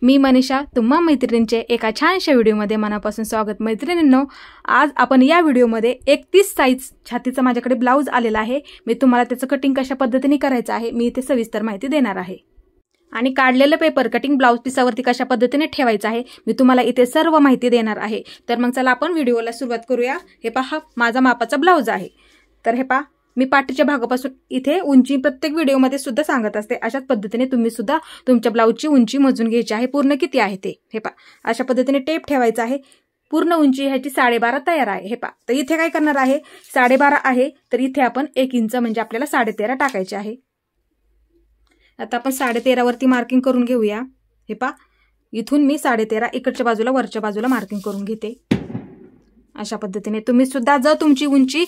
मी मनीषा, तुम्हा मैत्रिणींचे एका छानशा व्हिडिओमध्ये मनापासून स्वागत। मैत्रिणींनो, आज आपण या व्हिडिओमध्ये 31 साइज छातीचा माझ्याकडे ब्लाउज आलेला आहे। मी तुम्हाला त्याचं कटिंग कशा पद्धतीने करायचं आहे मी इथे सविस्तर माहिती देणार आहे। आणि काढलेलं पेपर कटिंग ब्लाउज पीसावरती कशा पद्धतीने ठेवायचं आहे मी तुम्हाला इथे सर्व माहिती देणार आहे। तर मग चला आपण व्हिडिओला सुरुवात करूया। हे पहा, माझा मापाचा ब्लाउज आहे। तर हे पहा, मी पाठीच्या भागापासून इथे उंची प्रत्येक व्हिडिओमध्ये सुद्धा सांगत असते। अशाच पद्धतीने तुम्ही सुद्धा तुमच्या ब्लाउजची उंची मोजून घ्यायची आहे, पूर्ण किती आहे ते। हे पहा, अशा पद्धतीने टेप ठेवायचा आहे। पूर्ण उंची ह्याची 12.5 तयार आहे। हे पहा, तर इथे काय करणार आहे, 12.5 आहे तर इथे आपण 1 इंच म्हणजे आपल्याला 13.5 टाकायचे आहे। आता आपण 13.5 वरती मार्किंग करून घेऊया। हे पहा, इथून मी 13.5 इकडच्या बाजूला वरच्या बाजूला मार्किंग करून घेते। अशा पद्धतीने तुम्ही सुद्धा जर तुमची उंची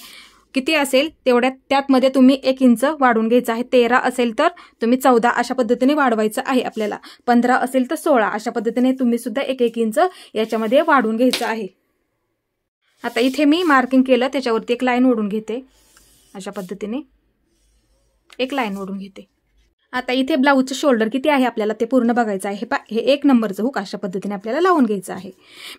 किती असेल तेवढ्यात त्यातमध्ये तुम्ही 1 इंच वाढून घ्यायचं आहे। 13 असेल तर तुम्ही 14 अशा पद्धतीने वाढवायचं आहे आपल्याला। 15 असेल तर 16 अशा पद्धतीने तुम्ही सुद्धा 1 इंच याच्यामध्ये वाढून घ्यायचं आहे। आता इथे मी मार्किंग केलं, त्याच्यावरती एक लाईन ओढून घेते। अशा पद्धतीने एक लाईन ओढून घेते। आता इथे ब्लाउजचं शोल्डर किती आहे आपल्याला ते पूर्ण बघायचं आहे। हे 1 नंबरचं हुक अशा पद्धतीने आपल्याला लावून घ्यायचं आहे।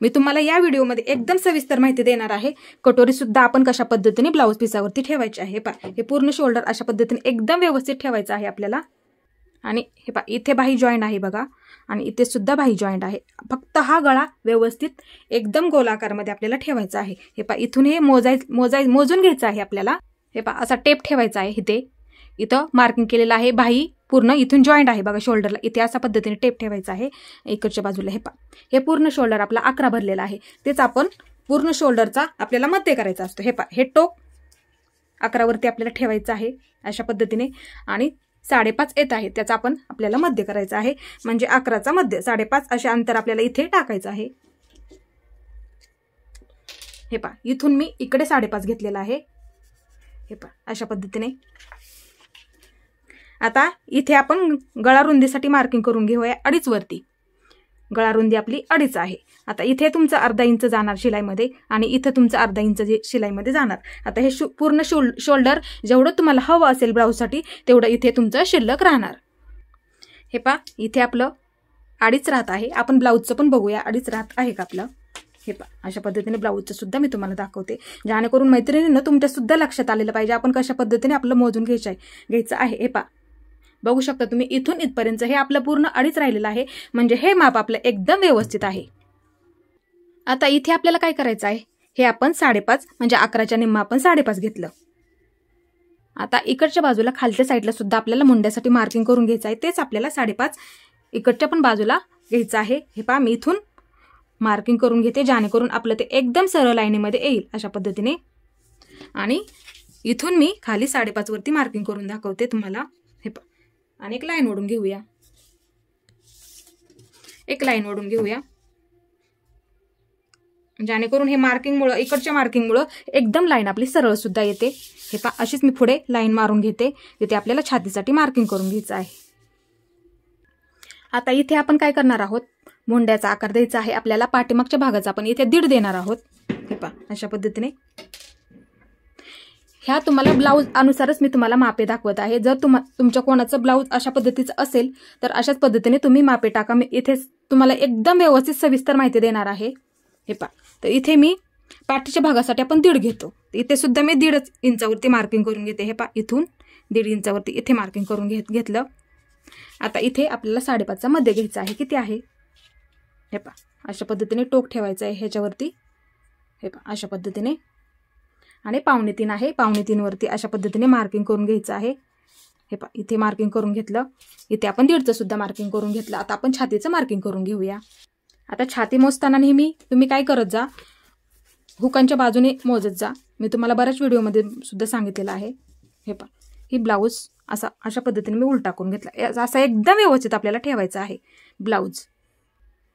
मी तुम्हाला या व्हिडिओमध्ये एकदम सविस्तर माहिती देणार आहे। कटोरी सुद्धा आपण कशा पद्धतीने ब्लाउज पीसावरती ठेवायची आहे। हे पूर्ण शोल्डर अशा पद्धतीने एकदम व्यवस्थित ठेवायचं आहे आपल्याला। आणि हे पहा, इथे बाही जॉईंट आहे बघा, आणि इथे सुद्धा बाही जॉईंट आहे। फक्त हा गळा व्यवस्थित एकदम गोलाकारमध्ये आपल्याला ठेवायचा आहे। हे पहा, इथून हे मोजून घ्यायचं आहे आपल्याला। हे पहा, असा टेप ठेवायचा आहे। इथं मार्किंग केलेलं आहे, बाही पूर्ण इथून जॉईंट आहे बघा शोल्डरला। इथे अशा पद्धतीने टेप ठेवायचा आहे इकडच्या बाजूला। हे पहा, हे पूर्ण शोल्डर आपला 11 भरलेला आहे, तेच आपण पूर्ण शोल्डरचा आपल्याला मध्य करायचा असतो। हे पहा, हे टोक 11 वरती आपल्याला ठेवायचं आहे अशा पद्धतीने, आणि 5.5 येत आहे त्याचा आपण आपल्याला मध्य करायचा आहे। म्हणजे 11चा मध्य 5.5 असे अंतर आपल्याला इथे टाकायचं आहे। हे पहा, इथून मी इकडे 5.5 घेतलेला आहे। हे पहा, अशा पद्धतीने। आता इथे आपण गळा रुंदीसाठी मार्किंग करून घेऊया 2.5 वरती। गळा रुंदी आपली 2.5 आहे। आता इथे तुमचं अर्धा इंच जाणार शिलाईमध्ये, आणि इथे तुमचं अर्धा इंच शिलाईमध्ये जाणार। आता हे पूर्ण शोल्डर जेवढं तुम्हाला हवं असेल ब्लाऊजसाठी तेवढं इथे तुमचं शिल्लक राहणार। हे पहा, इथे आपलं 2.5 राहत आहे। आपण ब्लाऊजचं पण बघूया 2.5 राहत आहे का आपलं। हे पहा, अशा पद्धतीने ब्लाऊजचं सुद्धा मी तुम्हाला दाखवते, जेणेकरून मैत्रिणींना तुमच्या सुद्धा लक्षात आलेलं पाहिजे आपण कशा पद्धतीने आपलं मोजून घ्यायचं आहे। हे पहा, बघू शकता तुम्ही, इथून इथपर्यंत हे आपलं पूर्ण 2.5 राहिलेलं आहे, म्हणजे हे माप आपलं एकदम व्यवस्थित आहे। आता इथे आपल्याला काय करायचं आहे, हे आपण 5.5 म्हणजे 11च्या निम्मा आपण 5.5 घेतलं। आता इकडच्या बाजूला खालच्या साईडला सुद्धा आपल्याला मुंड्यासाठी मार्किंग करून घ्यायचं आहे, तेच आपल्याला 5.5 इकडच्या पण बाजूला घ्यायचं आहे। हे पहा, मी इथून मार्किंग करून घेते, जेणेकरून आपलं ते एकदम सरळ लाईनीमध्ये येईल अशा पद्धतीने। आणि इथून मी खाली 5.5 वरती मार्किंग करून दाखवते तुम्हाला। हे पहा, आणि एक लाईन ओढून घेऊया, जेणेकरून हे मार्किंगमुळे, इकडच्या मार्किंगमुळे एकदम लाईन आपली सरळ सुद्धा येते। हे पहा, अशीच मी पुढे लाईन मारून घेते, तिथे आपल्याला छातीसाठी मार्किंग करून घ्यायचं आहे। आता इथे आपण काय करणार आहोत, मुंड्याचा आकार द्यायचा आहे आपल्याला। पाठीमागच्या भागाचा आपण इथे 1.5 देणार आहोत। हे पहा, अशा पद्धतीने। ह्या तुम्हाला ब्लाऊज अनुसारच मी तुम्हाला मापे दाखवत आहे। जर तुमच्या कोणाचं ब्लाऊज अशा पद्धतीचं असेल तर अशाच पद्धतीने तुम्ही मापे टाका। मी इथे तुम्हाला एकदम व्यवस्थित सविस्तर माहिती देणार आहे। हे पहा, तर इथे मी पाठीच्या भागासाठी आपण 1.5 घेतो, इथे सुद्धा मी 1.5 इंचावरती मार्किंग करून घेते। हे पहा, इथून 1.5 इंचावरती इथे मार्किंग करून घेतलं। आता इथे आपल्याला 5.5चा मध्ये घ्यायचा आहे। किती आहे, हे पहा, अशा पद्धतीने टोक ठेवायचं आहे ह्याच्यावरती। हे पहा, अशा पद्धतीने, आणि 2.5 आहे, 2.5 वरती अशा पद्धतीने मार्किंग करून घ्यायचं आहे। हे पहा, इथे मार्किंग करून घेतलं, इथे आपण 1.5चं सुद्धा मार्किंग करून घेतलं। आता आपण छातीचं मार्किंग करून घेऊया। आता छाती मोजताना नेहमी तुम्ही काय करत जा, हुकांच्या बाजूने मोजत जा। मी तुम्हाला बऱ्याच व्हिडिओमध्ये सुद्धा सांगितलेलं आहे। हे पहा, ही ब्लाऊज अशा पद्धतीने मी उलटा करून घेतला, असा एकदम व्यवस्थित आपल्याला ठेवायचा आहे ब्लाऊज।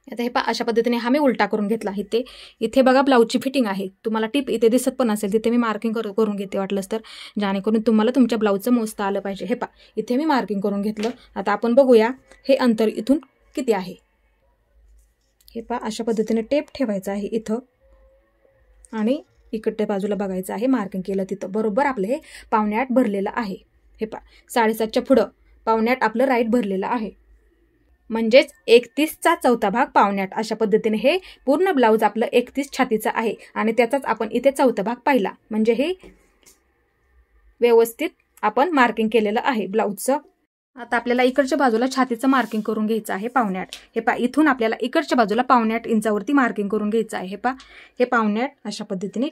आता हे पहा, अशा पद्धतीने हा मी उलटा करून घेतला आहे। इथे बघा ब्लाऊजची फिटिंग आहे, तुम्हाला टिप इथे दिसत पण असेल, तिथे मी मार्किंग करून घेते वाटलंच तर, जेणेकरून तुम्हाला तुमच्या ब्लाऊजचं मोजता आलं पाहिजे। हे पहा, इथे मी मार्किंग करून घेतलं। आता आपण बघूया हे अंतर इथून किती आहे। हे पहा, अशा पद्धतीने टेप ठेवायचा आहे इथं, आणि इकडच्या बाजूला बघायचं आहे मार्किंग केलं तिथं बरोबर आपलं हे 7.5 भरलेलं आहे। हे पहा, 7.5च्या पुढं 7.5 आपलं राईट भरलेलं आहे। म्हणजेच 31चा चौथा भाग पावणे 8 अशा पद्धतीने हे पूर्ण ब्लाऊज आपलं 31 छातीचं आहे आणि त्याचाच आपण इथे चौथा भाग पाहिला. म्हणजे हे व्यवस्थित आपण मार्किंग केलेलं आहे ब्लाऊजचं. आता आपल्याला इकडच्या बाजूला छातीचं मार्किंग करून घ्यायचं आहे पावणे 8. हे पहा इथून आपल्याला इकडच्या बाजूला पावणे 8 इंचावरती मार्किंग करून घ्यायचं आहे. हे पहा हे पावणे 8 अशा पद्धतीने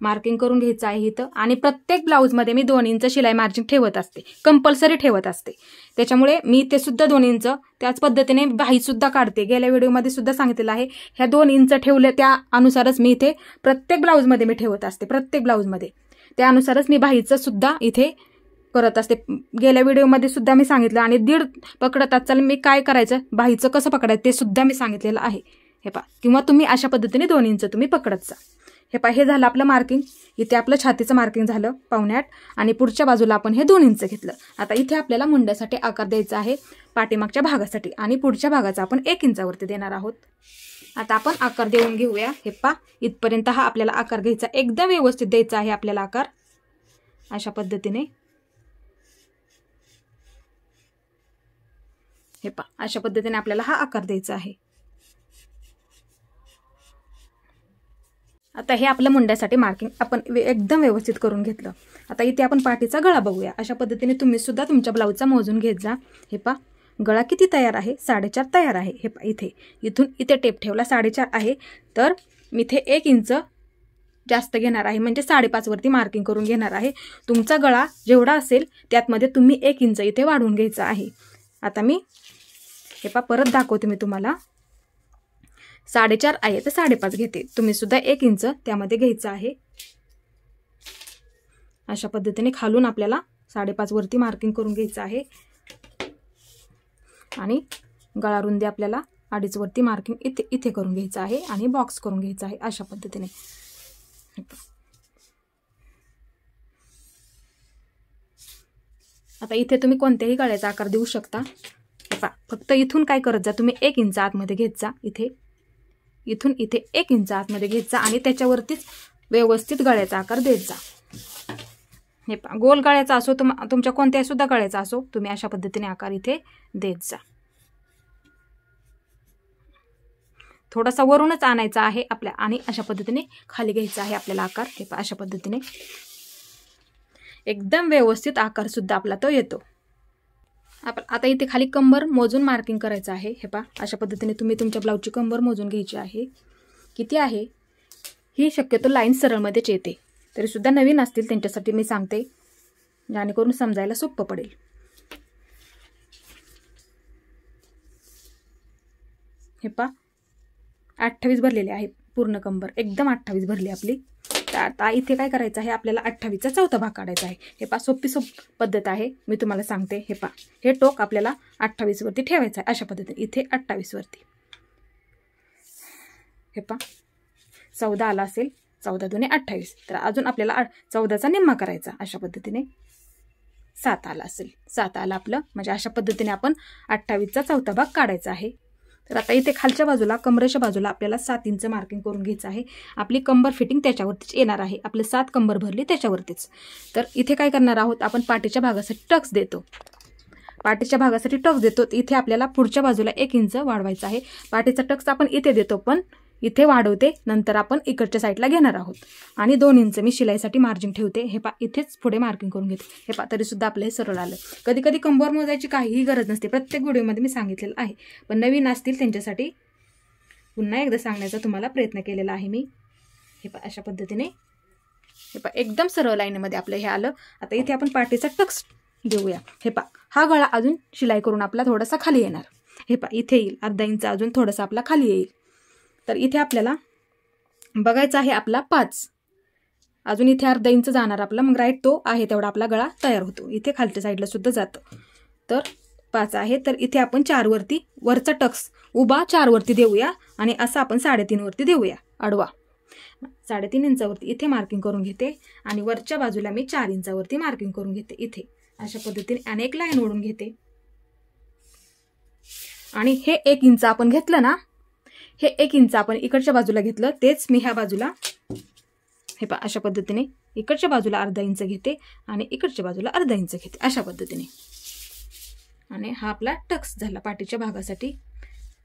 मार्किंग करून घ्यायचं आहे इथं. आणि प्रत्येक ब्लाऊजमध्ये मी 2 इंच शिलाई मार्जिन ठेवत असते, कंपल्सरी ठेवत असते. त्याच्यामुळे मी ते सुद्धा 2 इंच त्याच पद्धतीने बाही सुद्धा काढते. गेल्या व्हिडिओमध्ये सुद्धा सांगितलेलं आहे, ह्या 2 इंच ठेवले त्या अनुसारच मी इथे प्रत्येक ब्लाऊजमध्ये मी ठेवत असते. प्रत्येक ब्लाऊजमध्ये त्यानुसारच मी बाहीचं सुद्धा इथे करत असते. गेल्या व्हिडिओमध्ये सुद्धा मी सांगितलं. आणि 1.5 पकडत असाल मी काय करायचं, बाहीचं कसं पकडायचं ते सुद्धा मी सांगितलेलं आहे. हे पहा, किंवा तुम्ही अशा पद्धतीने 2 इंच तुम्ही पकडत जा. हे पहा हे झालं आपलं मार्किंग. इथे आपलं छातीचं मार्किंग झालं पावणे 8 आणि पुढच्या बाजूला आपण हे 2 इंच घेतलं. आता इथे आपल्याला मुंड्यासाठी आकार द्यायचा आहे पाठीमागच्या भागासाठी आणि पुढच्या भागाचा आपण 1 इंचावरती देणार आहोत. आता आपण आकार देऊन घेऊया. हे पहा इथपर्यंत हा आपल्याला आकार घ्यायचा, एकदम व्यवस्थित द्यायचा आहे आपल्याला आकार अशा पद्धतीने. हे पहा अशा पद्धतीने आपल्याला हा आकार द्यायचा आहे. आता हे आपलं मुंड्यासाठी मार्किंग आपण एकदम व्यवस्थित करून घेतलं. आता इथे आपण पाठीचा गळा बघूया. अशा पद्धतीने तुम्ही सुद्धा तुमच्या ब्लाऊजचा मोजून घेत जा. हे पहा गळा किती तयार आहे, 4.5 तयार आहे. हे पहा इथे इथून इथे टेप ठेवला 4.5 आहे, तर मी इथे 1 इंच जास्त घेणार आहे, म्हणजे 5.5 वरती मार्किंग करून घेणार आहे. तुमचा गळा जेवढा असेल त्यातमध्ये तुम्ही 1 इंच इथे वाढवून घ्यायचा आहे. आता मी हे पहा परत दाखवते मी तुम्हाला. 4.5 आहे तर 5.5 घेते. तुम्ही सुद्धा 1 इंच त्यामध्ये घ्यायचं आहे. अशा पद्धतीने खालून आपल्याला 5.5 वरती मार्किंग करून घ्यायचं आहे आणि गळा रुंदी आपल्याला 2.5 वरती मार्किंग इथे इथे करून घ्यायचं आहे आणि बॉक्स करून घ्यायचा आहे अशा पद्धतीने. आता इथे तुम्ही कोणत्याही गळ्याचा आकार देऊ शकता. फक्त इथून काय करत जा, तुम्ही 1 इंच आतमध्ये घेत जा. इथून इथे 1 इंच आतमध्ये घेत जा आणि त्याच्यावरतीच व्यवस्थित गळ्याचा आकार देत जा. हे पहा गोल गळ्याचा असो तुमच्या कोणत्याही सुद्धा गळ्याचा असो, तुम्ही अशा पद्धतीने आकार इथे देत जा. थोडासा वरूनच आणायचा आहे आपल्या आणि अशा पद्धतीने खाली घ्यायचा आहे आपल्याला आकार. हे पहा अशा पद्धतीने एकदम व्यवस्थित आकार सुद्धा आपला तो येतो. आता इथे खाली कंबर मोजून मार्किंग करायचं आहे. हे पहा अशा पद्धतीने तुम्ही तुमच्या ब्लाऊजची कंबर मोजून घ्यायची आहे. किती आहे ही शक्यतो लाईन सरळमध्येच येते, तरी सुद्धा नवीन असतील त्यांच्यासाठी मी सांगते, जेणेकरून समजायला सोपं पडेल. हे पहा 28 भरलेले आहे पूर्ण कंबर, एकदम 28 भरली आपली. तर आता इथे काय करायचं आहे, आपल्याला 28चा चौथा भाग काढायचा आहे. हे पहा सोपी पद्धत आहे, मी तुम्हाला सांगते. हे पहा हे टोक आपल्याला 28 वरती ठेवायचं आहे अशा पद्धतीने. इथे 28 वरती हे पहा 14 आला असेल, 14 दुने 28, तर अजून आपल्याला 14चा निम्मा करायचा अशा पद्धतीने. 7 आला असेल, 7 आला आपलं, म्हणजे अशा पद्धतीने आपण 28चा चौथा भाग काढायचा आहे. तर आता इथे खालच्या बाजूला कमरेच्या बाजूला आपल्याला 7 इंच मार्किंग करून घ्यायचं आहे. आपली कंबर फिटिंग त्याच्यावरतीच येणार आहे, आपले 7 कंबर भरली त्याच्यावरतीच. तर इथे काय करणार आहोत, आपण पाठीच्या भागासाठी टक्स देतो. पाठीच्या भागासाठी टक्स देतो, इथे आपल्याला पुढच्या बाजूला 1 इंच वाढवायचा आहे. पाठीचा टक्स आपण इथे देतो, पण इथे वाढवते, नंतर आपण इकडच्या साईडला घेणार आहोत. आणि 2 इंच मी शिलाईसाठी मार्जिन ठेवते. हे पा इथेच पुढे मार्किंग करून घेते. हे पा तरी सुद्धा आपलं हे सरळ आलं. कधी कधी कंबर मोजायची काहीही गरज नसते, प्रत्येक व्हिडिओमध्ये मी सांगितलेलं आहे, पण नवीन असतील त्यांच्यासाठी पुन्हा एकदा सांगण्याचा तुम्हाला प्रयत्न केलेला आहे मी. हे पा अशा पद्धतीने हे पा एकदम सरळ लाईनमध्ये आपलं हे आलं. आता इथे आपण पाठीचा टक्स देऊया. हे पा हा गळा अजून शिलाई करून आपला थोडासा खाली येणार. हे पा इथे येईल, अर्धा इंच अजून थोडासा आपला खाली येईल. तर इथे आपल्याला बघायचा आहे आपला 5, अजून इथे अर्धा इंच जाणार आपला, मग राईट तो आहे तेवढा आपला गळा तयार होतो. इथे खालच्या साईडला सुद्धा जातो. तर 5 आहे, तर इथे आपण 4 वरती वरचा टक्स उभा 4 वरती देऊया आणि असं आपण 3.5 वरती देऊया आडवा. 3.5 इंचावरती इथे मार्किंग करून घेते आणि वरच्या बाजूला मी 4 इंचावरती मार्किंग करून घेते. इथे अशा पद्धतीने अनेक लाईन ओढून घेते. आणि हे 1 इंच आपण घेतलं ना, हे 1 इंच आपण इकडच्या बाजूला घेतलं, तेच मी ह्या बाजूला हे पहा अशा पद्धतीने इकडच्या बाजूला अर्धा इंच घेते आणि इकडच्या बाजूला अर्धा इंच घेते. अशा पद्धतीने आणि हा आपला टक्स झाला पाठीच्या भागासाठी.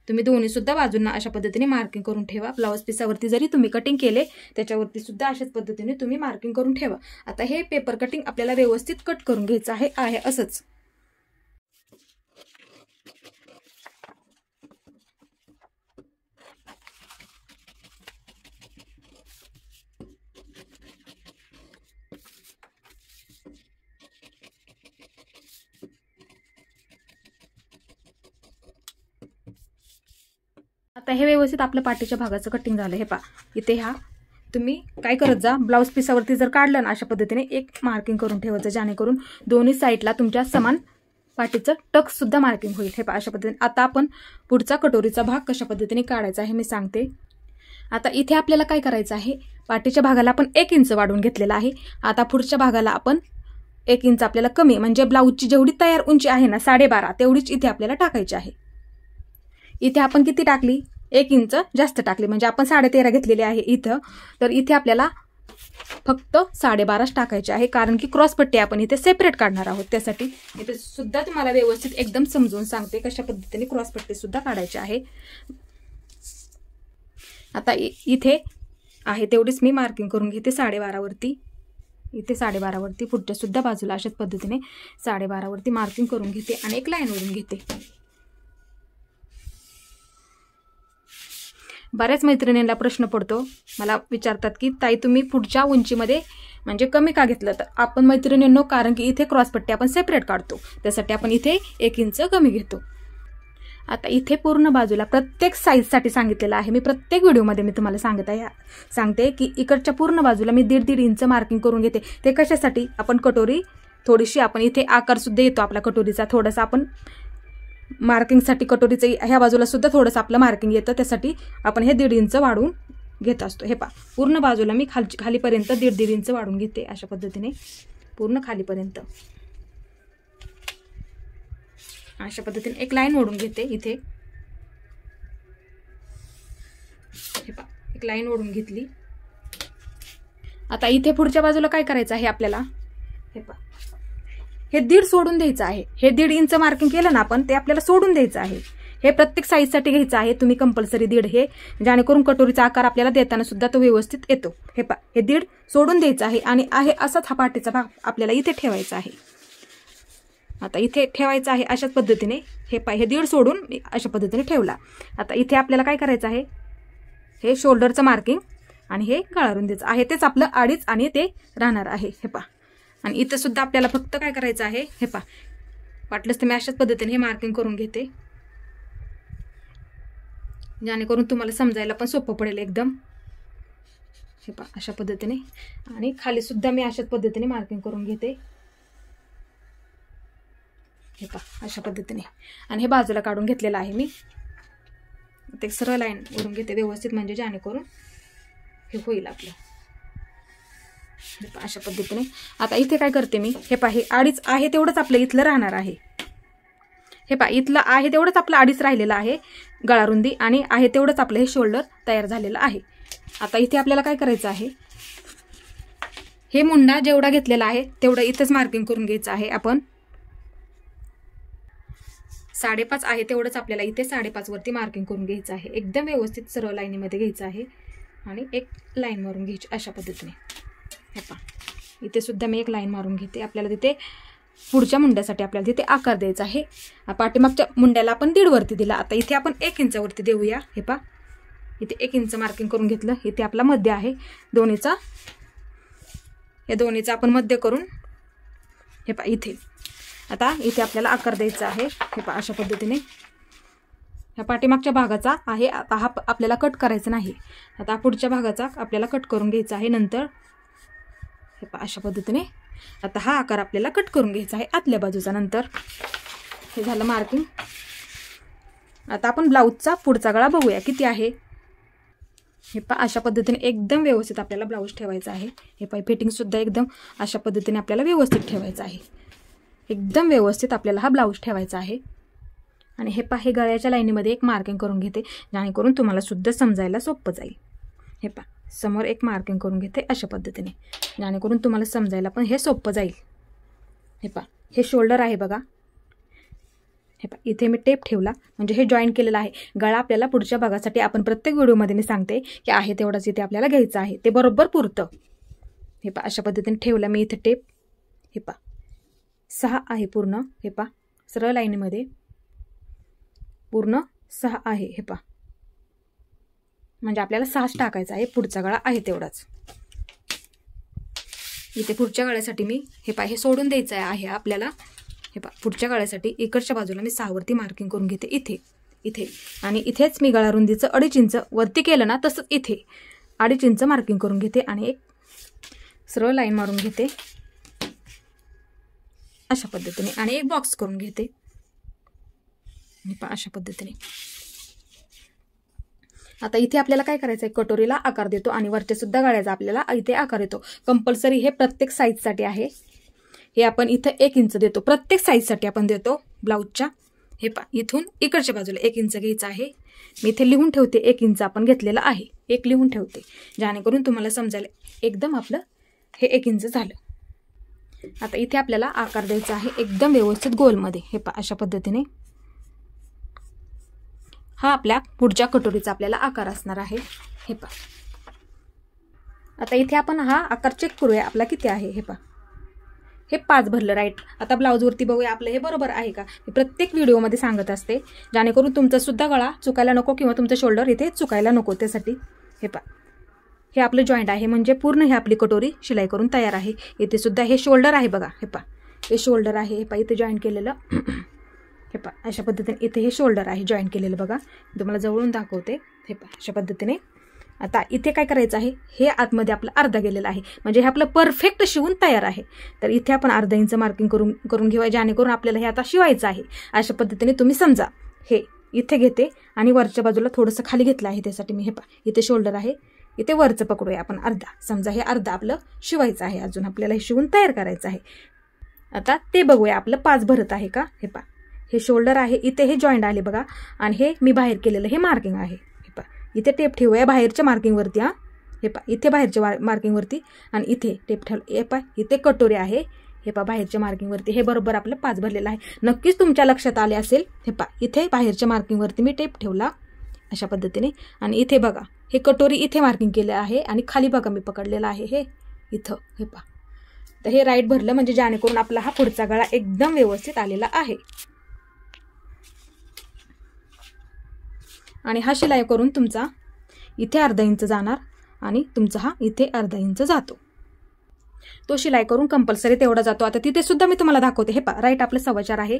तुम्ही दोन्ही सुद्धा बाजूंना अशा पद्धतीने मार्किंग करून ठेवा. ब्लाऊज पीसावरती जरी तुम्ही कटिंग केले त्याच्यावरती सुद्धा अशाच पद्धतीने तुम्ही मार्किंग करून ठेवा. आता हे पेपर कटिंग आपल्याला व्यवस्थित कट करून घ्यायचं आहे असंच. आता हे व्यवस्थित आपल्या पाठीच्या भागाचं कटिंग झालं. हे पहा इथे ह्या तुम्ही काय करत जा, ब्लाऊज पीसावरती जर काढलं ना अशा पद्धतीने एक मार्किंग करून ठेवायचं, जेणेकरून दोन्ही साईडला तुमच्या समान पाठीचं टक्स सुद्धा मार्किंग होईल. हे पहा अशा पद्धतीने. आता आपण पुढचा कटोरीचा भाग कशा पद्धतीने काढायचा आहे मी सांगते. आता इथे आपल्याला काय करायचं आहे, पाठीच्या भागाला आपण 1 इंच वाढवून घेतलेला आहे. आता पुढच्या भागाला आपण 1 इंच आपल्याला कमी, म्हणजे ब्लाऊजची जेवढी तयार उंची आहे ना 12.5 तेवढीच इथे आपल्याला टाकायची आहे. इथे आपण किती टाकली, 1 इंच जास्त टाकली, म्हणजे आपण 13.5 घेतलेली आहे इथं. तर इथे आपल्याला फक्त 12.5 टाकायचे आहे, कारण की क्रॉसपट्टी आपण इथे सेपरेट काढणार आहोत. त्यासाठी इथे सुद्धा तुम्हाला व्यवस्थित एकदम समजून सांगते कशा पद्धतीने क्रॉसपट्टी सुद्धा काढायची आहे. आता इथे आहे तेवढीच मी मार्किंग करून घेते 12.5 वरती. इथे 12.5 वरती पुढच्या सुद्धा बाजूला अशाच पद्धतीने 12.5 वरती मार्किंग करून घेते आणि एक लाईन ओढून घेते. बऱ्याच मैत्रिणींना प्रश्न पडतो, मला विचारतात की ताई तुम्ही पुढच्या उंचीमध्ये म्हणजे कमी का घेतलं. तर आपण मैत्रिणींनो, कारण की इथे क्रॉसपट्टी आपण सेपरेट काढतो, त्यासाठी आपण इथे 1 इंच कमी घेतो. आता इथे पूर्ण बाजूला प्रत्येक साईजसाठी सांगितलेलं आहे मी, प्रत्येक व्हिडिओमध्ये मी तुम्हाला सांगते की इकडच्या पूर्ण बाजूला मी 1.5 इंच मार्किंग करून घेते. ते कशासाठी, आपण कटोरी थोडीशी, आपण इथे आकार सुद्धा येतो आपला कटोरीचा, थोडासा आपण मार्किंगसाठी कटोरीचं ह्या बाजूला सुद्धा थोडंसं आपलं मार्किंग येतं, त्यासाठी आपण हे 1.5 इंच वाढवून घेत असतो. हे पहा पूर्ण बाजूला मी खालीपर्यंत 1.5 इंच वाढून घेते अशा पद्धतीने, पूर्ण खालीपर्यंत अशा पद्धतीने एक लाईन ओढून घेते इथे. हे पहा एक लाईन ओढून घेतली. आता इथे पुढच्या बाजूला काय करायचं आहे आपल्याला, हे पहा हे 1.5 सोडून द्यायचं आहे. हे 1.5 इंच मार्किंग केलं ना आपण, ते आपल्याला सोडून द्यायचं आहे. हे प्रत्येक साईजसाठी घ्यायचं आहे तुम्ही कंपल्सरी 1.5, हे जेणेकरून कटोरीचा आकार आपल्याला देताना सुद्धा तो व्यवस्थित येतो. हे पहा हे 1.5 सोडून द्यायचं आहे आणि आहे असाच हा पाठीचा भाग आपल्याला इथे ठेवायचा आहे. आता इथे ठेवायचं आहे अशाच पद्धतीने. हे पहा हे 1.5 सोडून अशा पद्धतीने ठेवला. आता इथे आपल्याला काय करायचं आहे, हे शोल्डरचं मार्किंग आणि हे गळारुंदीचं आहे, तेच आपलं 2.5 आणि ते राहणार आहे. हे पहा आणि इथं सुद्धा आपल्याला फक्त काय करायचं आहे, हे पहा वाटलंच तर मी अशाच पद्धतीने हे मार्किंग करून घेते, जेणेकरून तुम्हाला समजायला पण सोपं पडेल एकदम. हे पहा अशा पद्धतीने, आणि खाली सुद्धा मी अशाच पद्धतीने मार्किंग करून घेते. हे पहा अशा पद्धतीने, आणि हे बाजूला काढून घेतलेलं आहे मी. ते सरळ लाईन ओढून घेते व्यवस्थित, म्हणजे जेणेकरून हे होईल आपलं. हे पहा अशा पद्धतीने. आता इथे काय करते मी, हे पहा हे 2.5 आहे तेवढंच आपलं इथलं राहणार आहे. हे पहा इथलं आहे तेवढंच आपलं 2.5 राहिलेलं आहे गळारुंदी, आणि आहे तेवढंच आपलं हे शोल्डर तयार झालेलं आहे. आता इथे आपल्याला काय करायचं आहे, हे मुंडा जेवढा घेतलेला आहे तेवढं इथंच मार्किंग करून घ्यायचं आहे आपण. 5.5 आहे तेवढंच आपल्याला इथे 5.5 वरती मार्किंग करून घ्यायचं आहे. एकदम व्यवस्थित सरळ लाईनीमध्ये घ्यायचं आहे आणि एक लाईन मारून घ्यायची अशा पद्धतीने. हे पहा इथे सुद्धा मी एक लाईन मारून घेते. आपल्याला तिथे पुढच्या मुंड्यासाठी आपल्याला तिथे आकार द्यायचा आहे. पाठीमागच्या मुंड्याला आपण 1.5 वरती दिला, आता इथे आपण 1 इंच वरती देऊया. हे पहा इथे 1 इंच मार्किंग करून घेतलं. इथे आपला मध्य आहे दोन्हीचा, या दोन्हीचा आपण मध्य करून हे पहा इथे, आता इथे आपल्याला आकार द्यायचा आहे. हे पहा अशा पद्धतीने ह्या पाठीमागच्या भागाचा आहे. आता हा आपल्याला कट करायचा नाही, आता पुढच्या भागाचा आपल्याला कट करून घ्यायचा आहे नंतर. हे पहा अशा पद्धतीने आता हा आकार आपल्याला कट करून घ्यायचा आहे आतल्या बाजूचा. नंतर हे झालं मार्किंग. आता आपण ब्लाऊजचा पुढचा गळा बघूया किती आहे. हे पहा अशा पद्धतीने एकदम व्यवस्थित आपल्याला ब्लाऊज ठेवायचा आहे. हे पहा फिटिंग सुद्धा एकदम अशा पद्धतीने आपल्याला व्यवस्थित ठेवायचं आहे. एकदम व्यवस्थित आपल्याला हा ब्लाऊज ठेवायचा आहे. आणि हे पहा हे गळ्याच्या लाईनीमध्ये एक मार्किंग करून घेते, जेणेकरून तुम्हाला सुद्धा समजायला सोपं जाईल. हे पहा समोर एक मार्किंग करून घेते अशा पद्धतीने, जेणेकरून तुम्हाला समजायला पण हे सोपं जाईल. हे पहा हे शोल्डर आहे बघा, हे पहा इथे मी टेप ठेवला म्हणजे हे जॉईन केलेलं आहे. गळा आपल्याला पुढच्या भागासाठी आपण प्रत्येक व्हिडिओमध्ये मी सांगते की आहे तेवढाच इथे आपल्याला घ्यायचं आहे, ते बरोबर पुरतं. हे पहा अशा पद्धतीने ठेवला मी इथे टेप. हे पहा 6 आहे पूर्ण. हे पहा सरळ लाईनीमध्ये पूर्ण 6 आहे. हे पहा म्हणजे आपल्याला 6 टाकायचा आहे. पुढचा गळा आहे तेवढाच. इथे पुढच्या गळ्यासाठी मी हे पहा हे सोडून द्यायचं आहे आपल्याला. हे पहा पुढच्या गळ्यासाठी इकडच्या बाजूला मी 6 वरती मार्किंग करून घेते इथे आणि इथेच मी गळा रुंदीचं 2.5 इंच वरती केलं ना तसंच इथे 2.5 इंच मार्किंग करून घेते आणि एक सरळ लाईन मारून घेते अशा पद्धतीने आणि एक बॉक्स करून घेते. हे पहा अशा पद्धतीने. आता इथे आपल्याला काय करायचं आहे, कटोरीला आकार देतो आणि वरच्या सुद्धा गळ्याचा आपल्याला इथे आकार येतो. कंपल्सरी हे प्रत्येक साईजसाठी आहे. हे आपण इथं 1 इंच देतो, प्रत्येक साईजसाठी आपण देतो ब्लाऊजच्या. हे पहा इथून इकडच्या बाजूला 1 इंच घ्यायचं आहे. मी इथे लिहून ठेवते 1 इंच आपण घेतलेलं आहे. 1 लिहून ठेवते जेणेकरून तुम्हाला समजायला एकदम आपलं हे 1 इंच झालं. आता इथे आपल्याला आकार द्यायचा आहे एकदम व्यवस्थित गोलमध्ये. हे पहा अशा पद्धतीने हा आपल्या पुढच्या कटोरीचा आपल्याला आकार असणार आहे. हे पहा आता इथे आपण हा आकार चेक करूया आपला किती आहे. हे पहा हे 5 भरलं राईट. आता ब्लाऊजवरती बघूया आपलं हे बरोबर आहे का. मी प्रत्येक व्हिडिओमध्ये सांगत असते जेणेकरून तुमचा सुद्धा गळा चुकायला नको किंवा तुमचं शोल्डर इथे चुकायला नको त्यासाठी. हे पहा हे आपलं जॉईंट आहे म्हणजे पूर्ण हे आपली कटोरी शिलाई करून तयार आहे. इथे सुद्धा हे शोल्डर आहे बघा. हे पहा हे शोल्डर आहे. हे पहा इथे जॉईन केलेलं. हे पहा अशा पद्धतीने इथे हे शोल्डर आहे जॉईन केलेलं बघा. तुम्हाला जवळून दाखवते. हे पहा अशा पद्धतीने. आता इथे काय करायचं आहे, हे आतमध्ये आपलं अर्धा गेलेलं आहे म्हणजे हे आपलं परफेक्ट शिवून तयार आहे. तर इथे आपण अर्धा इंच मार्किंग करून घेऊया जेणेकरून आपल्याला हे आता शिवायचं आहे. अशा पद्धतीने तुम्ही समजा. हे इथे घेते आणि वरच्या बाजूला थोडंसं खाली घेतलं आहे त्यासाठी मी. हे पहा इथे शोल्डर आहे, इथे वरचं पकडूया आपण अर्धा. समजा हे अर्धा आपलं शिवायचं आहे, अजून आपल्याला हे शिवून तयार करायचं आहे. आता ते बघूया आपलं 5 भरत आहे का. हे पहा हे शोल्डर आहे, इथे हे जॉईंट आले बघा आणि हे मी बाहेर केलेलं हे मार्किंग आहे. हे पहा इथे टेप ठेवूया बाहेरच्या मार्किंगवरती. हे पहा इथे बाहेरच्या मार्किंगवरती आणि इथे टेप ठेवलं. हे पहा इथे कटोरी आहे. हे पहा बाहेरच्या मार्किंगवरती हे बरोबर आपलं 5 भरलेलं आहे. नक्कीच तुमच्या लक्षात आले असेल. हे पहा इथे बाहेरच्या मार्किंगवरती मी टेप ठेवला अशा पद्धतीने आणि इथे बघा हे कटोरी इथे मार्किंग केलं आहे आणि खाली बघा मी पकडलेलं आहे हे इथं. हे पहा तर हे राईट भरलं म्हणजे जेणेकरून आपला हा पुढचा गळा एकदम व्यवस्थित आलेला आहे. आणि हा शिलाई करून तुमचा इथे अर्धा इंच जाणार आणि तुमचा हा इथे अर्धा इंच जातो. तो शिलाई करून कंपल्सरी तेवढा जातो. आता तिथे सुद्धा मी तुम्हाला दाखवते. हे पहा राईट आपलं 4.25 आहे.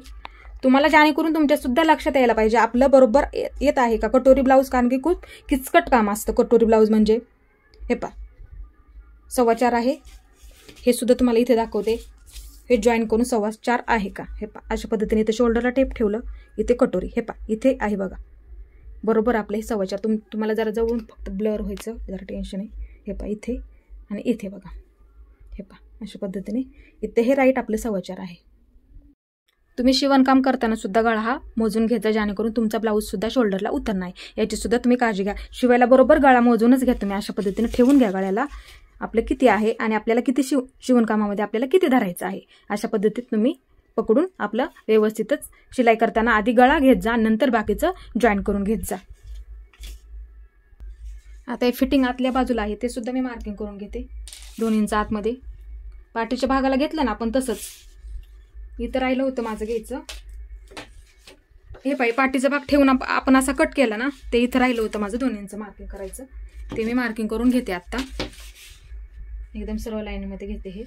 तुम्हाला जेणेकरून तुमच्या सुद्धा लक्षात यायला पाहिजे आपलं बरोबर येत आहे का कटोरी ब्लाऊज, कारण की खूप किचकट काम असतं कटोरी ब्लाऊज म्हणजे. हे पहा 4.25 आहे. हे सुद्धा तुम्हाला इथे दाखवते. हे जॉईन करून 4.25 आहे का. हे पहा अशा पद्धतीने इथे शोल्डरला टेप ठेवलं, इथे कटोरी. हे पहा इथे आहे बघा बरोबर आपले 4.25. तुम्हाला जरा जवळून फक्त ब्लर व्हायचं जरा टेन्शन आहे. हे पहा इथे आणि इथे बघा. हे पहा अशा पद्धतीने इथे हे राईट आपलं 4.25 आहे. तुम्ही शिवणकाम करताना सुद्धा गळा हा मोजून घ्यायचा जेणेकरून तुमचा ब्लाऊज सुद्धा शोल्डरला उतरणार नाही, याची सुद्धा तुम्ही काळजी घ्या. शिवायला बरोबर गळा मोजूनच घ्या तुम्ही. अशा पद्धतीने ठेवून घ्या गळ्याला आपलं किती आहे आणि आपल्याला किती शिवणकामामध्ये आपल्याला किती धरायचं आहे. अशा पद्धतीत तुम्ही पकडून आपलं व्यवस्थितच शिलाई करताना आधी गळा घेत जा, नंतर बाकीचं जॉईन करून घेत जा. आता हे फिटिंग आतल्या बाजूला आहे ते सुद्धा मी मार्किंग करून घेते 2 इंच आतमध्ये. पाठीच्या भागाला घेतलं ना आपण तसंच. इथं राहिलं होतं माझं घ्यायचं. हे पाठीचा भाग ठेवून आपण असा कट केला ना, ते इथं राहिलं होतं माझं 2 इंच मार्किंग करायचं. ते मी मार्किंग करून घेते आत्ता. एकदम सर्व लाईनमध्ये घेते हे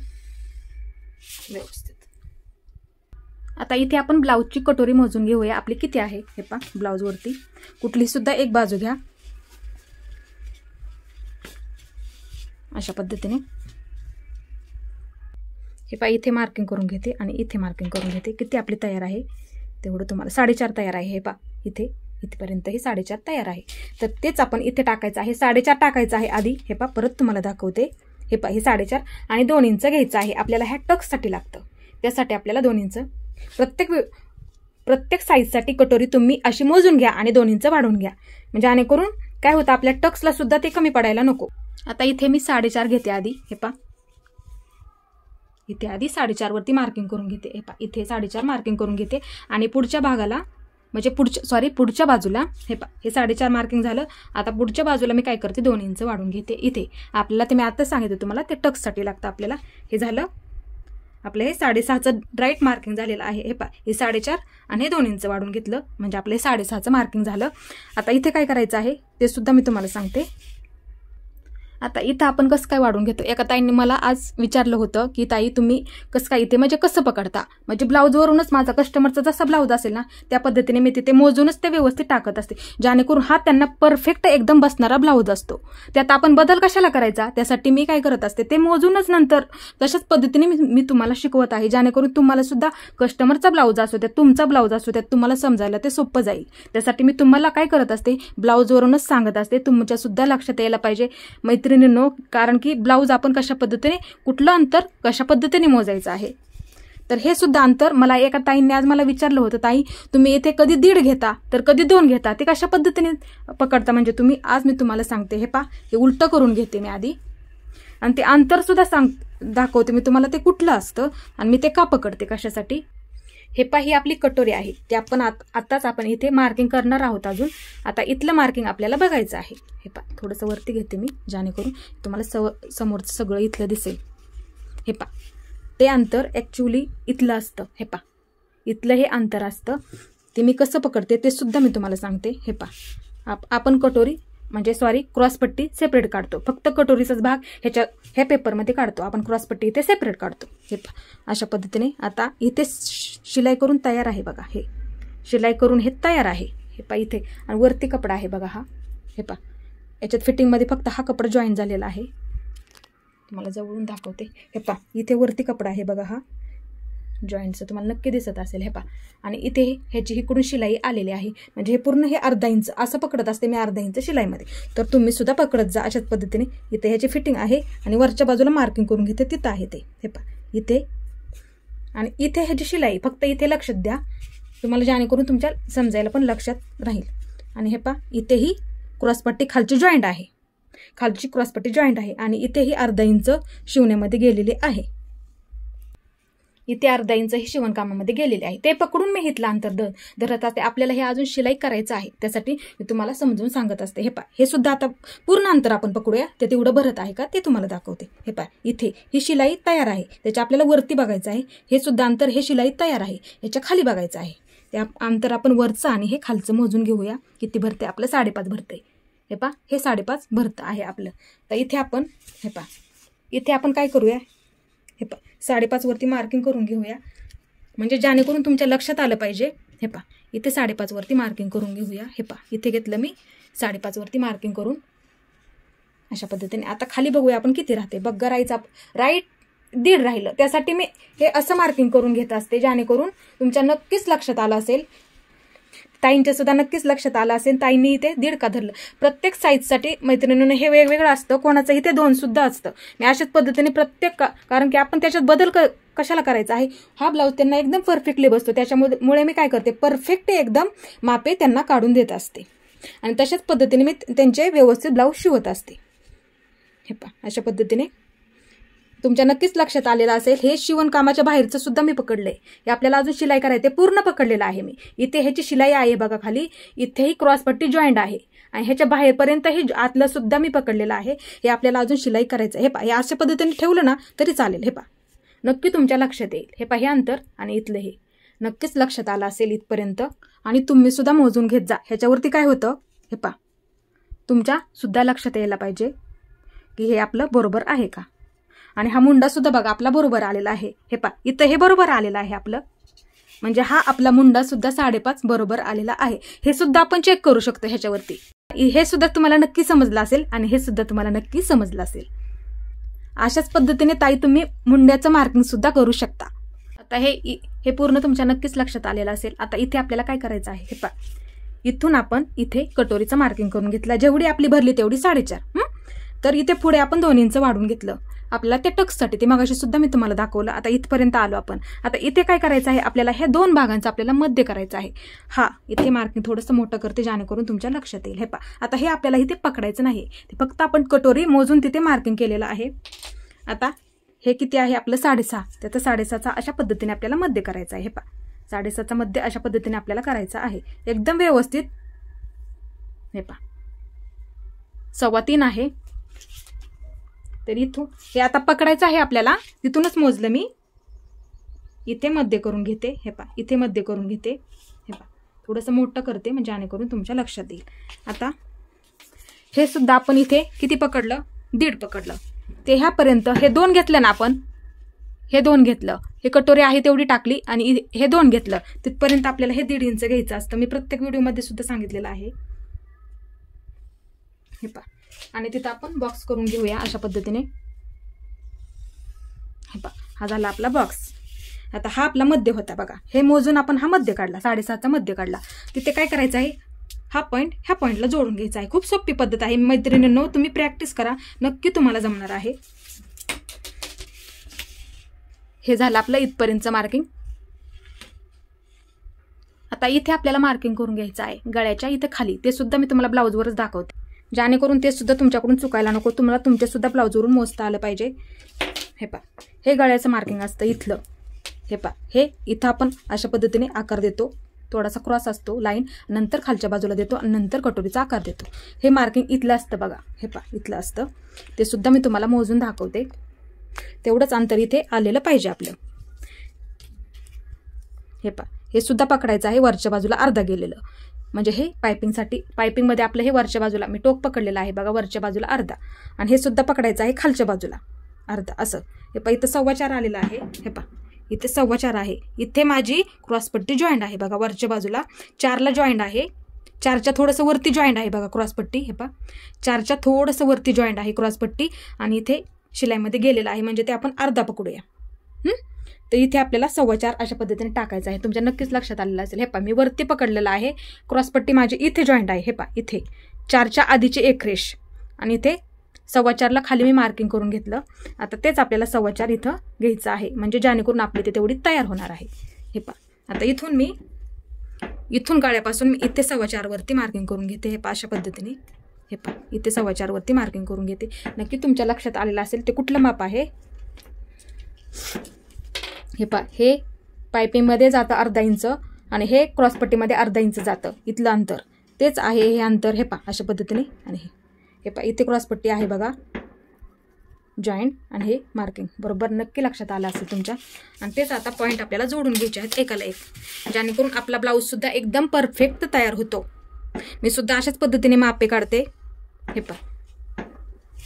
व्यवस्थित. आता इथे आपण ब्लाऊजची कटोरी मोजून घेऊया आपली किती आहे. हे पहा ब्लाऊजवरती कुठली सुद्धा एक बाजू घ्या अशा पद्धतीने. हे पहा इथे मार्किंग करून घेते आणि इथे मार्किंग करून घेते. किती आपली तयार आहे तेवढं तुम्हाला 4.5 तयार आहे. हे पहा इथेपर्यंत हे 4.5 तयार आहे. तर तेच आपण इथे टाकायचं आहे. 4.5 टाकायचं आहे आधी. हे पहा परत तुम्हाला दाखवते. हे पहा हे 4.5 आणि 2 इंच घ्यायचं आहे आपल्याला. ह्या टक्ससाठी लागतं त्यासाठी आपल्याला 2 इंच. प्रत्येक साईजसाठी कटोरी तुम्ही अशी मोजून घ्या आणि 2 इंच वाढवून घ्या म्हणजे जेणेकरून काय होतं आपल्या टक्सला सुद्धा ते कमी पडायला नको. आता इथे मी 4.5 घेते आधी. हे पहा इथे आधी 4.5 वरती मार्किंग करून घेते. हे पहा इथे 4.5 मार्किंग करून घेते आणि पुढच्या भागाला म्हणजे पुढच्या बाजूला हे पहा हे 4.5 मार्किंग झालं. आता पुढच्या बाजूला मी काय करते 2 इंच वाढून घेते. इथे आपल्याला ते मी आताच सांगितलं तुम्हाला ते टक्ससाठी लागतं आपल्याला. हे झालं आपलं हे 6.5चं राईट मार्किंग झालेलं आहे. हे पहा हे 4.5 आणि हे 2 इंच वाढून घेतलं म्हणजे आपलं हे 6.5चं मार्किंग झालं. आता इथे काय करायचं आहे ते सुद्धा मी तुम्हाला सांगते. आता इथं आपण कसं काय वाढून घेतो. एका ताईंनी मला आज विचारलं होतं की ताई तुम्ही कसं काय इथे म्हणजे कसं पकडता, म्हणजे ब्लाऊजवरूनच माझा कस्टमरचा जसा ब्लाऊज असेल ना त्या पद्धतीने मी तिथे मोजूनच ते व्यवस्थित टाकत असते, जेणेकरून हा त्यांना परफेक्ट एकदम बसणारा ब्लाऊज असतो. त्यात आपण बदल कशाला करायचा, त्यासाठी मी काय करत असते ते मोजूनच नंतर तशाच पद्धतीने मी तुम्हाला शिकवत आहे, जेणेकरून तुम्हाला सुद्धा कस्टमरचा ब्लाऊज असो त्यात तुमचा ब्लाऊज असो त्यात तुम्हाला समजायला ते सोपं जाईल. त्यासाठी मी तुम्हाला काय करत असते ब्लाऊजवरूनच सांगत असते. तुमच्या सुद्धा लक्षात यायला पाहिजे मैत्रिणींनो, कारण की ब्लाऊज आपण कशा पद्धतीने कुठलं अंतर कशा पद्धतीने मोजायचं आहे. तर हे सुद्धा अंतर मला एका ताईंनी आज मला विचारलं होतं, ताई तुम्ही इथे कधी 1.5 घेता तर कधी 2 घेता, ते कशा पद्धतीने पकडता म्हणजे तुम्ही. आज मी तुम्हाला सांगते. हे पहा हे उलटं करून घेते मी आधी आणि ते अंतर सुद्धा दाखवते मी तुम्हाला ते कुठलं असतं आणि मी ते का पकडते कशासाठी. हे पहा ही आपली कटोरी आहे ते आपण आताच आपण इथे मार्किंग करणार आहोत. अजून आता इथलं मार्किंग आपल्याला बघायचं आहे. हे पहा थोडंसं वरती घेते मी जेणेकरून तुम्हाला समोरचं सगळं इथलं दिसेल. हे पहा ते अंतर ॲक्च्युली इथलं असतं. हे पहा इथलं हे अंतर असतं ते मी कसं पकडते ते सुद्धा मी तुम्हाला सांगते. हे पहा आपण कटोरी म्हणजे क्रॉसपट्टी सेपरेट काढतो. फक्त कटोरीचाच भाग ह्या पेपरमध्ये काढतो आपण, क्रॉसपट्टी इथे सेपरेट काढतो. हे पहा अशा पद्धतीने आता इथे शिलाई करून तयार आहे बघा. हे शिलाई करून हे तयार आहे. हे पहा इथे आणि वरती कपडा आहे बघा हा. हे पहा याच्यात फिटिंगमध्ये फक्त हा कपडा जॉईन झालेला आहे. तुम्हाला जवळून दाखवते. हे पहा इथे वरती कपडा आहे बघा हा जॉईंटचं, तुम्हाला नक्की दिसत असेल. हे पहा आणि इथे ह्याची इकडून शिलाई आलेली आहे म्हणजे हे पूर्ण हे अर्धा इंच असं पकडत असते मी अर्धा इंच शिलाईमध्ये. तर तुम्ही सुद्धा पकडत जा अशाच पद्धतीने. इथे ह्याची फिटिंग आहे आणि वरच्या बाजूला मार्किंग करून घेते तिथं आहे ते. हे पहा इथे आणि इथे ह्याची शिलाई फक्त इथे लक्षात द्या तुम्हाला, जेणेकरून तुमच्या समजायला पण लक्षात राहील. आणि हे पहा इथेही क्रॉसपट्टी खालची जॉईंट आहे, खालची क्रॉसपट्टी जॉईंट आहे आणि इथेही अर्धा इंच शिवण्यामध्ये गेलेली आहे. इथे अर्धा इंच ही शिवणकामामध्ये गेलेले आहे. ते पकडून मी इथलं अंतर धरत असते. आपल्याला हे अजून शिलाई करायचं आहे त्यासाठी मी तुम्हाला समजून सांगत असते. हे पहा हे सुद्धा आता पूर्ण अंतर आपण पकडूया, ते तेवढं भरत आहे का ते तुम्हाला दाखवते. हे पहा इथे ही शिलाई तयार आहे, त्याच्या आपल्याला वरती बघायचं आहे. हे सुद्धा अंतर हे शिलाई तयार आहे, याच्या खाली बघायचं आहे. त्या अंतर आपण वरचं आणि हे खालचं मोजून घेऊया किती भरते. आपलं 5.5 भरते. हे पहा हे 5.5 भरतं आहे आपलं. तर इथे आपण हे पहा इथे आपण काय करूया, हे पहा 5.5 वरती मार्किंग करून घेऊया म्हणजे जेणेकरून तुमच्या लक्षात आलं पाहिजे. हे पहा इथे 5.5 वरती मार्किंग करून घेऊया. हे पहा इथे घेतलं मी 5.5 वरती मार्किंग करून अशा पद्धतीने. आता खाली बघूया आपण किती राहते. बघा राईट 1.5 राहिलं, त्यासाठी मी हे असं मार्किंग करून घेत असते जेणेकरून तुमच्या नक्कीच लक्षात आलं असेल. ताईंच्या सुद्धा नक्कीच लक्षात आलं असेल. ताईंनी इथे 1.5 का धरलं. प्रत्येक साईजसाठी मैत्रिणींना हे वेगवेगळं असतं, कोणाचं इथे 2 सुद्धा असतं. मी अशाच पद्धतीने प्रत्येक कारण की आपण त्याच्यात बदल कशाला करायचा आहे. हा ब्लाऊज त्यांना एकदम परफेक्टली बसतो, त्याच्यामुळे मी काय करते परफेक्ट एकदम मापे त्यांना काढून देत असते आणि तशाच पद्धतीने मी त्यांचे व्यवस्थित ब्लाऊज शिवत असते. हे पहा अशा पद्धतीने तुमच्या नक्कीच लक्षात आलेलं असेल. हे शिवणकामाच्या बाहेरचं सुद्धा मी पकडलंय. हे आपल्याला अजून शिलाई करायचं पूर्ण पकडलेलं आहे मी. इथे ह्याची शिलाई आहे बघा खाली, इथेही क्रॉसपट्टी जॉईंट आहे आणि ह्याच्या बाहेरपर्यंत हे आतलं सुद्धा मी पकडलेलं आहे. हे आपल्याला अजून शिलाई करायचं. हे पहा हे अशा पद्धतीने ठेवलं ना तरी चालेल. हे पहा नक्की तुमच्या लक्षात येईल. हे पहा हे अंतर आणि इथलं हे नक्कीच लक्षात आलं असेल इथपर्यंत आणि तुम्ही सुद्धा मोजून घेत जा. ह्याच्यावरती काय होतं हे पहा तुमच्या सुद्धा लक्षात यायला पाहिजे की हे आपलं बरोबर आहे का. आणि हा मुंडा सुद्धा बघा आपला बरोबर आलेला आहे. हे पहा इथं हे बरोबर आलेलं आहे आपलं, म्हणजे हा आपला मुंडा सुद्धा 5.5 बरोबर आलेला आहे. हे सुद्धा आपण चेक करू शकतो ह्याच्यावरती. हे सुद्धा तुम्हाला नक्की समजलं असेल आणि हे सुद्धा तुम्हाला नक्की समजलं असेल. अशाच पद्धतीने ताई तुम्ही मुंड्याचं मार्किंग सुद्धा करू शकता. आता हे पूर्ण तुमच्या नक्कीच लक्षात आलेलं असेल. आता इथे आपल्याला काय करायचं आहे. हे पहा इथून आपण इथे कटोरीचं मार्किंग करून घेतलं, जेवढी आपली भरली तेवढी 4.5. तर इथे पुढे आपण 2 इंच वाढून घेतलं आपल्याला त्या टक्ससाठी. ते मगाशी सुद्धा मी तुम्हाला दाखवलं. आता इथपर्यंत आलो आपण. आता इथे काय करायचं आहे आपल्याला ह्या 2 भागांचं आपल्याला मध्य करायचं आहे. हा इथे मार्किंग थोडंसं मोठं करते जेणेकरून तुमच्या लक्षात येईल. हे पहा आता हे आपल्याला इथे पकडायचं नाही, ते फक्त आपण कटोरी मोजून तिथे मार्किंग केलेलं आहे. आता हे किती आहे आपलं 6.5, त्याचा 6.5चा अशा पद्धतीने आपल्याला मध्य करायचा आहे. हे पहा 6.5चा मध्य अशा पद्धतीने आपल्याला करायचा आहे एकदम व्यवस्थित. हे पहा 3.25 आहे. तर इथून हे आता पकडायचं आहे आपल्याला, तिथूनच मोजलं मी. इथे मध्य करून घेते. हे पहा इथे मध्य करून घेते. हे पहा थोडंसं मोठं करते म्हणजे जेणेकरून तुमच्या लक्षात येईल. आता हे सुद्धा आपण इथे किती पकडलं, 1.5 पकडलं. ते ह्यापर्यंत हे 2 घेतलं ना आपण, हे 2 घेतलं, हे कटोरी आहे तेवढी टाकली आणि हे 2 घेतलं, तिथपर्यंत आपल्याला हे 1.5 इंच घ्यायचं असतं. मी प्रत्येक व्हिडिओमध्ये सुद्धा सांगितलेलं आहे. हे पहा आणि तिथं आपण बॉक्स करून घेऊया अशा पद्धतीने. हे पहा हा झाला आपला बॉक्स. आता हा आपला मध्य होता बघा, हे मोजून आपण हा मध्य काढला, 6.5चा मध्य काढला. तिथे काय करायचं आहे, हा पॉईंट ह्या पॉईंटला जोडून घ्यायचा आहे. खूप सोपी पद्धत आहे मैत्रिणींनो, तुम्ही प्रॅक्टिस करा, नक्की तुम्हाला जमणार आहे. हे झालं आपलं इथपर्यंतचं मार्किंग. आता इथे आपल्याला मार्किंग करून घ्यायचं आहे गळ्याच्या इथे खाली. ते सुद्धा मी तुम्हाला ब्लाऊजवरच दाखवते, जेणेकरून ते सुद्धा तुमच्याकडून चुकायला नको. तुम्हाला तुमच्या सुद्धा ब्लाऊजवरून मोजता आलं पाहिजे. हे पहा हे गळ्याचं मार्किंग असतं इथलं. हे पहा हे इथं आपण अशा पद्धतीने आकार देतो, थोडासा क्रॉस असतो लाईन, नंतर खालच्या बाजूला देतो आणि नंतर कटोरीचा आकार देतो. हे मार्किंग इथलं असतं बघा. हे पहा इथलं असतं, ते सुद्धा मी तुम्हाला मोजून दाखवते. तेवढंच अंतर इथे आलेलं पाहिजे आपलं. हे पहा हे सुद्धा पकडायचं आहे वरच्या बाजूला अर्धा गेलेलं, म्हणजे हे पायपिंगसाठी. पायपिंगमध्ये आपलं हे वरच्या बाजूला मी टोक पकडलेलं आहे बघा, वरच्या बाजूला अर्धा, आणि हे सुद्धा पकडायचं आहे खालच्या बाजूला अर्धा असं. हे पहा इथं 4.25 आलेलं आहे. हे पहा इथे 4.25 आहे. इथे माझी क्रॉसपट्टी जॉईंट आहे बघा, वरच्या बाजूला 4ला जॉईंट आहे. 4च्या थोडंसं वरती जॉईंट आहे बघा क्रॉसपट्टी. हे पहा 4च्या थोडंसं वरती जॉईंट आहे क्रॉसपट्टी, आणि इथे शिलाईमध्ये गेलेलं आहे, म्हणजे ते आपण अर्धा पकडूया. तर इथे आपल्याला 4.25 अशा पद्धतीने टाकायचं आहे. तुमच्या नक्कीच लक्षात आलेलं असेल. हे पहा मी वरती पकडलेलं आहे, क्रॉसपट्टी माझी इथे जॉईंट आहे. हे पहा इथे 4च्या आधीची एक रेष, आणि इथे 4.25ला खाली मी मार्किंग करून घेतलं. आता तेच आपल्याला 4.25 इथं घ्यायचं आहे, म्हणजे जेणेकरून आपली ते तेवढी तयार होणार आहे. हे पहा आता इथून गाळ्यापासून मी इथे 4.25 वरती मार्किंग करून घेते. हे पहा अशा पद्धतीने. हे पहा इथे 4.25 वरती मार्किंग करून घेते. नक्की तुमच्या लक्षात आलेलं असेल ते कुठलं माप आहे. हे पहा हे पायपिंगमध्ये जातं अर्धा इंच, आणि हे क्रॉसपट्टीमध्ये अर्धा इंच जातं. इथलं अंतर तेच आहे हे अंतर. हे पहा अशा पद्धतीने. आणि हे पहा इथे क्रॉसपट्टी आहे बघा जॉईंट, आणि हे मार्किंग बरोबर नक्की लक्षात आलं असेल तुमच्या. आणि तेच आता पॉईंट आपल्याला जोडून घ्यायचे आहेत एकाला एक, जेणेकरून आपला ब्लाऊजसुद्धा एकदम परफेक्ट तयार होतो. मी सुद्धा अशाच पद्धतीने मापे काढते. हे पहा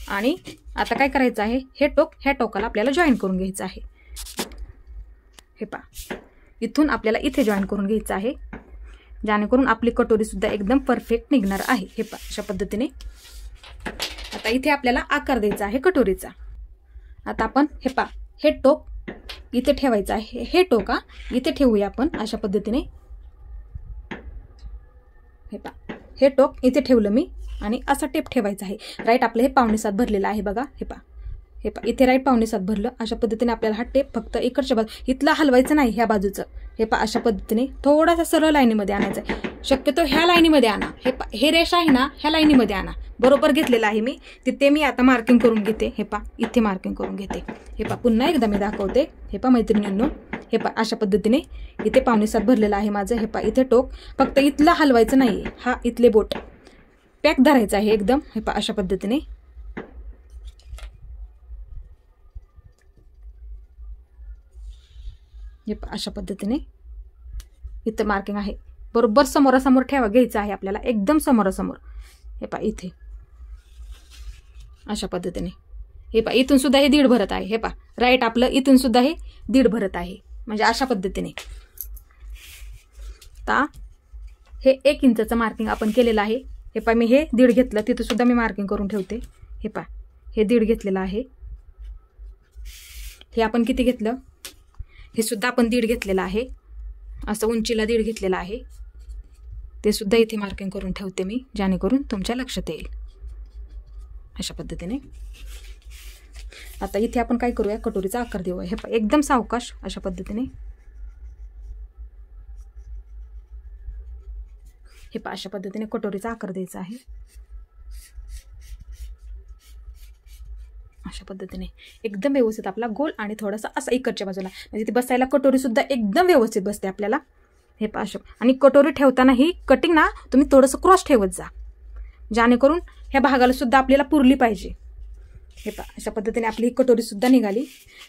आणि आता काय करायचं आहे, हे टोक ह्या टोकाला आपल्याला जॉईन करून घ्यायचं आहे. हे पहा इथून आपल्याला इथे जॉईन करून घ्यायचं आहे, जेणेकरून आपली कटोरीसुद्धा एकदम परफेक्ट निघणार आहे. हे पहा अशा पद्धतीने. आता इथे आपल्याला आकार द्यायचा आहे कटोरीचा. आता आपण हे पहा हे टोक इथे ठेवायचं आहे. हे टोक इथे ठेवूया आपण अशा पद्धतीने. हे पहा हे टोक इथे ठेवलं मी, आणि असा टेप ठेवायचा आहे. राईट आपलं हे 5.25 भरलेलं आहे बघा. हे पहा इथे राईट 5.25 भरलं. अशा पद्धतीने आपल्याला हा टेप फक्त इकडच्या बाजू इथला हलवायचं नाही, ह्या बाजूचं. हे पहा अशा पद्धतीने थोडासा सरळ लाईनीमध्ये आणायचं आहे. शक्यतो ह्या लाईनीमध्ये आणा. हे रेष आहे ना, ह्या लाईनीमध्ये आणा. बरोबर घेतलेलं आहे मी तिथे. मी आता मार्किंग करून घेते. हे पहा इथे मार्किंग करून घेते. हे पहा पुन्हा एकदा मी दाखवते. हे पहा मैत्रिणींनो, हे पहा अशा पद्धतीने इथे 5.25 भरलेलं आहे माझं. हे पहा इथे टोक फक्त इथला हलवायचं नाही, हा इथले बोट पॅक धरायचं आहे एकदम. हे पहा अशा पद्धतीने. हे पहा अशा पद्धतीने इथं मार्किंग आहे. बरोबर समोरासमोर घ्यायचं आहे आपल्याला, एकदम समोरासमोर. हे पहा इथे अशा पद्धतीने. हे पहा इथून सुद्धा हे 1.5 भरत आहे. हे पहा राईट आपलं इथून सुद्धा हे 1.5 भरत आहे, म्हणजे अशा पद्धतीने. आता हे 1 इंचचं मार्किंग आपण केलेलं आहे. हे पहा मी हे 1.5 घेतलं, तिथं सुद्धा मी मार्किंग करून ठेवते. हे पहा हे 1.5 घेतलेलं आहे. हे आपण किती घेतलं, हे सुद्धा आपण 1.5 घेतलेलं आहे. असं उंचीला 1.5 घेतलेलं आहे. ते सुद्धा इथे मार्किंग करून ठेवते मी, जेणेकरून तुमच्या लक्षात येईल अशा पद्धतीने. आता इथे आपण काय करूया, कटोरीचा आकार देऊया. हे पहा एकदम सावकाश अशा पद्धतीने. हे पहा अशा पद्धतीने कटोरीचा आकार द्यायचा आहे. अशा पद्धतीने एकदम व्यवस्थित आपला गोल आणि थोडासा असा इकडच्या बाजूला, म्हणजे ती बसायला कटोरीसुद्धा एकदम व्यवस्थित बसते आपल्याला. हे पहा अशा. आणि कटोरी ठेवताना ही कटिंग ना तुम्ही थोडंसं क्रॉस ठेवत जा, जेणेकरून ह्या भागाला सुद्धा आपल्याला पुरली पाहिजे. हे पहा अशा पद्धतीने आपली ही कटोरीसुद्धा निघाली.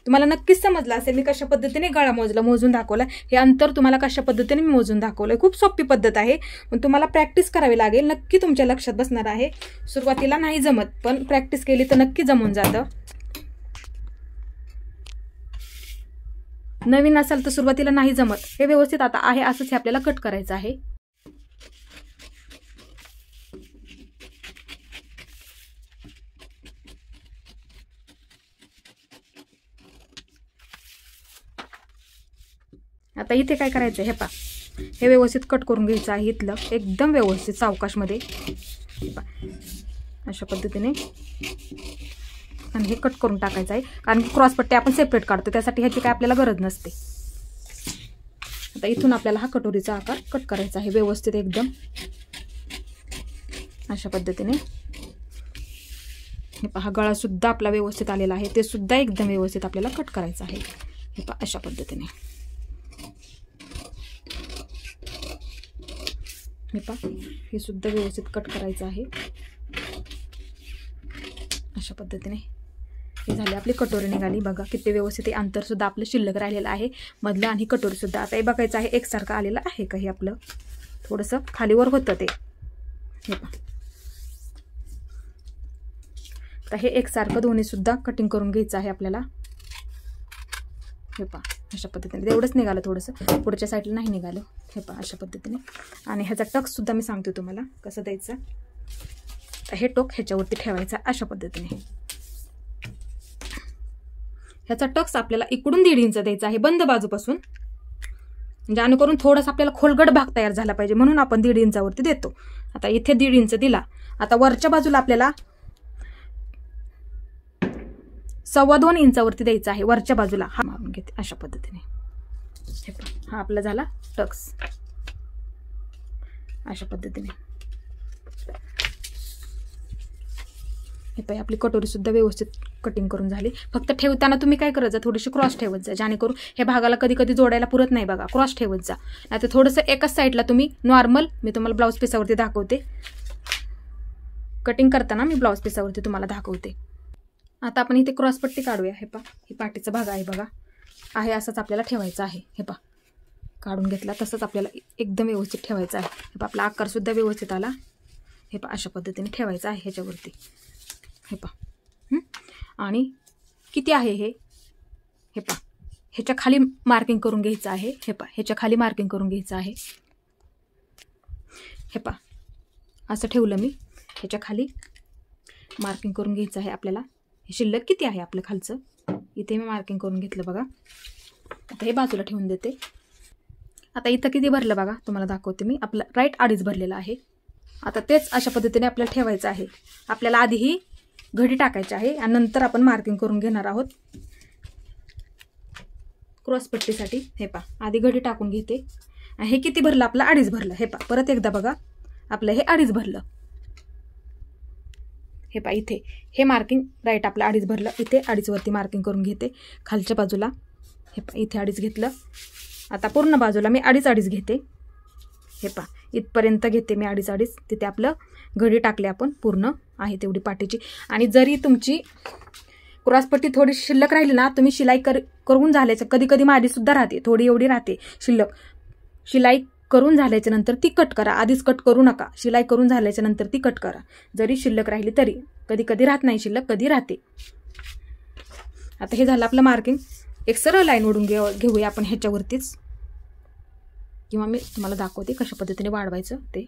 तुम्हाला नक्कीच समजलं असेल मी कशा पद्धतीने गळा मोजून दाखवला. हे अंतर तुम्हाला कशा पद्धतीने मी मोजून दाखवलं. खूप सोपी पद्धत आहे, पण तुम्हाला प्रॅक्टिस करावी लागेल. नक्की तुमच्या लक्षात बसणार आहे. सुरुवातीला नाही जमत, पण प्रॅक्टिस केली तर नक्की जमून जातं. नवीन असेल तर सुरुवातीला नाही जमत. हे व्यवस्थित आता आहे असंच हे आपल्याला कट करायचं आहे. आता इथे काय करायचं, हे पहा हे व्यवस्थित कट करून घ्यायचं आहे. इथलं एकदम व्यवस्थित सावकाशमध्ये अशा पद्धतीने, आणि हे कट करून टाकायचं आहे. कारण की क्रॉसपट्टी आपण सेपरेट काढतो, त्यासाठी ह्याची काय आपल्याला गरज नसते. आता इथून आपल्याला हा कटोरीचा आकार कट करायचा आहे व्यवस्थित एकदम अशा पद्धतीने. हे पहा गळा सुद्धा आपला व्यवस्थित आलेला आहे, ते सुद्धा एकदम व्यवस्थित आपल्याला कट करायचं आहे. हे पहा अशा पद्धतीने. हे पहा हे सुद्धा व्यवस्थित कट करायचं आहे अशा पद्धतीने. हे झाले आपली कटोरी निघाली. बघा किती व्यवस्थित हे अंतर सुद्धा आपलं शिल्लक राहिलेलं आहे मधलं, आणि कटोरी सुद्धा. आता हे बघायचं आहे एकसारखं आलेलं आहे का, हे आपलं थोडंसं खालीवर होतं ते. हे पहा आता हे एकसारखं दोन्ही सुद्धा कटिंग करून घ्यायचं आहे आपल्याला. हे पहा अशा पद्धतीने. तेवढंच निघालं थोडंसं, पुढच्या साईडला नाही निघालं. हे पहा अशा पद्धतीने. आणि ह्याचा टक्स सुद्धा मी सांगते तुम्हाला कसं द्यायचं. हे टोक ह्याच्यावरती ठेवायचं अशा पद्धतीने. ह्याचा टक्स आपल्याला इकडून 1.5 इंच द्यायचा आहे बंद बाजूपासून, जेणेकरून थोडासा आपल्याला खोलगट भाग तयार झाला पाहिजे, म्हणून आपण 1.5 इंचावरती देतो. आता इथे 1.5 इंच दिला. आता वरच्या बाजूला आपल्याला 2.25 इंचावरती द्यायचा आहे वरच्या बाजूला. हा मारून घेते अशा पद्धतीने. हा आपला झाला टक्स अशा पद्धतीने. हे पाहिजे आपली कटोरी सुद्धा व्यवस्थित कटिंग करून झाली. फक्त ठेवताना तुम्ही काय करायचं, थोडीशी क्रॉस ठेवत जा, जेणेकरून हे भागाला कधी कधी जोडायला पुरत नाही. बघा क्रॉस ठेवत जा, नाहीतर थोडंसं एकाच साईडला तुम्ही नॉर्मल, मी तुम्हाला ब्लाऊज पीसावरती दाखवते कटिंग करताना, मी ब्लाऊज पीसावरती तुम्हाला दाखवते. आता आपण इथे क्रॉसपट्टी काढूया. हे पहा ही पाठीचा भाग आहे बघा, आहे असंच आपल्याला ठेवायचं आहे. हे पहा काढून घेतला तसंच आपल्याला एकदम व्यवस्थित ठेवायचं आहे. हे पहा आपला आकार सुद्धा व्यवस्थित आला. हे पहा अशा पद्धतीने ठेवायचं आहे ह्याच्यावरती. हे पहा आणि किती आहे हे, हे पहा ह्याच्या खाली मार्किंग करून घ्यायचं आहे. हे पहा ह्याच्या खाली मार्किंग करून घ्यायचं आहे. हे पहा असं ठेवलं मी, ह्याच्या खाली मार्किंग करून घ्यायचं आहे आपल्याला. हे शिल्लक किती आहे आपलं खालचं, इथे मी मार्किंग करून घेतलं बघा. आता हे बाजूला ठेवून देते. आता इथं किती भरलं बघा, तुम्हाला दाखवते मी. आपलं राईट 2.5 भरलेलं आहे. आता तेच अशा पद्धतीने आपल्याला ठेवायचं आहे. आपल्याला आधी ही घडी टाकायची आहे आणि नंतर आपण मार्किंग करून घेणार आहोत क्रॉसपट्टीसाठी. हे पहा आधी घडी टाकून घेते. हे किती भरलं आपलं, 2.5 भरलं. हे पहा परत एकदा बघा, आपलं हे 2.5 भरलं. हे पहा इथे हे मार्किंग राईट आपलं 2.5 भरलं. इथे 2.5 वरती मार्किंग करून घेते खालच्या बाजूला. हे पहा इथे 2.5 घेतलं. आता पूर्ण बाजूला मी 2.5 घेते. हे पहा इथपर्यंत घेते मी 2.5. तिथे आपलं घडी टाकले आपण, पूर्ण आहे तेवढी पाठीची. आणि जरी तुमची क्रॉसपट्टी थोडी शिल्लक राहिली ना, तुम्ही शिलाई करून झाल्याचं, कधी कधी माझी सुद्धा राहते थोडी, एवढी राहते शिल्लक. शिलाई करून झाल्याच्या नंतर ती कट करा, आधीच कट करू नका. शिलाई करून झाल्याच्या नंतर ती कट करा, जरी शिल्लक राहिली तरी. कधी कधी राहत नाही शिल्लक, कधी राहते. आता हे झालं आपलं मार्किंग. एक सरळ लाईन ओढून घेऊया आपण ह्याच्यावरतीच, किंवा मी तुम्हाला दाखवते कशा पद्धतीने वाढवायचं ते.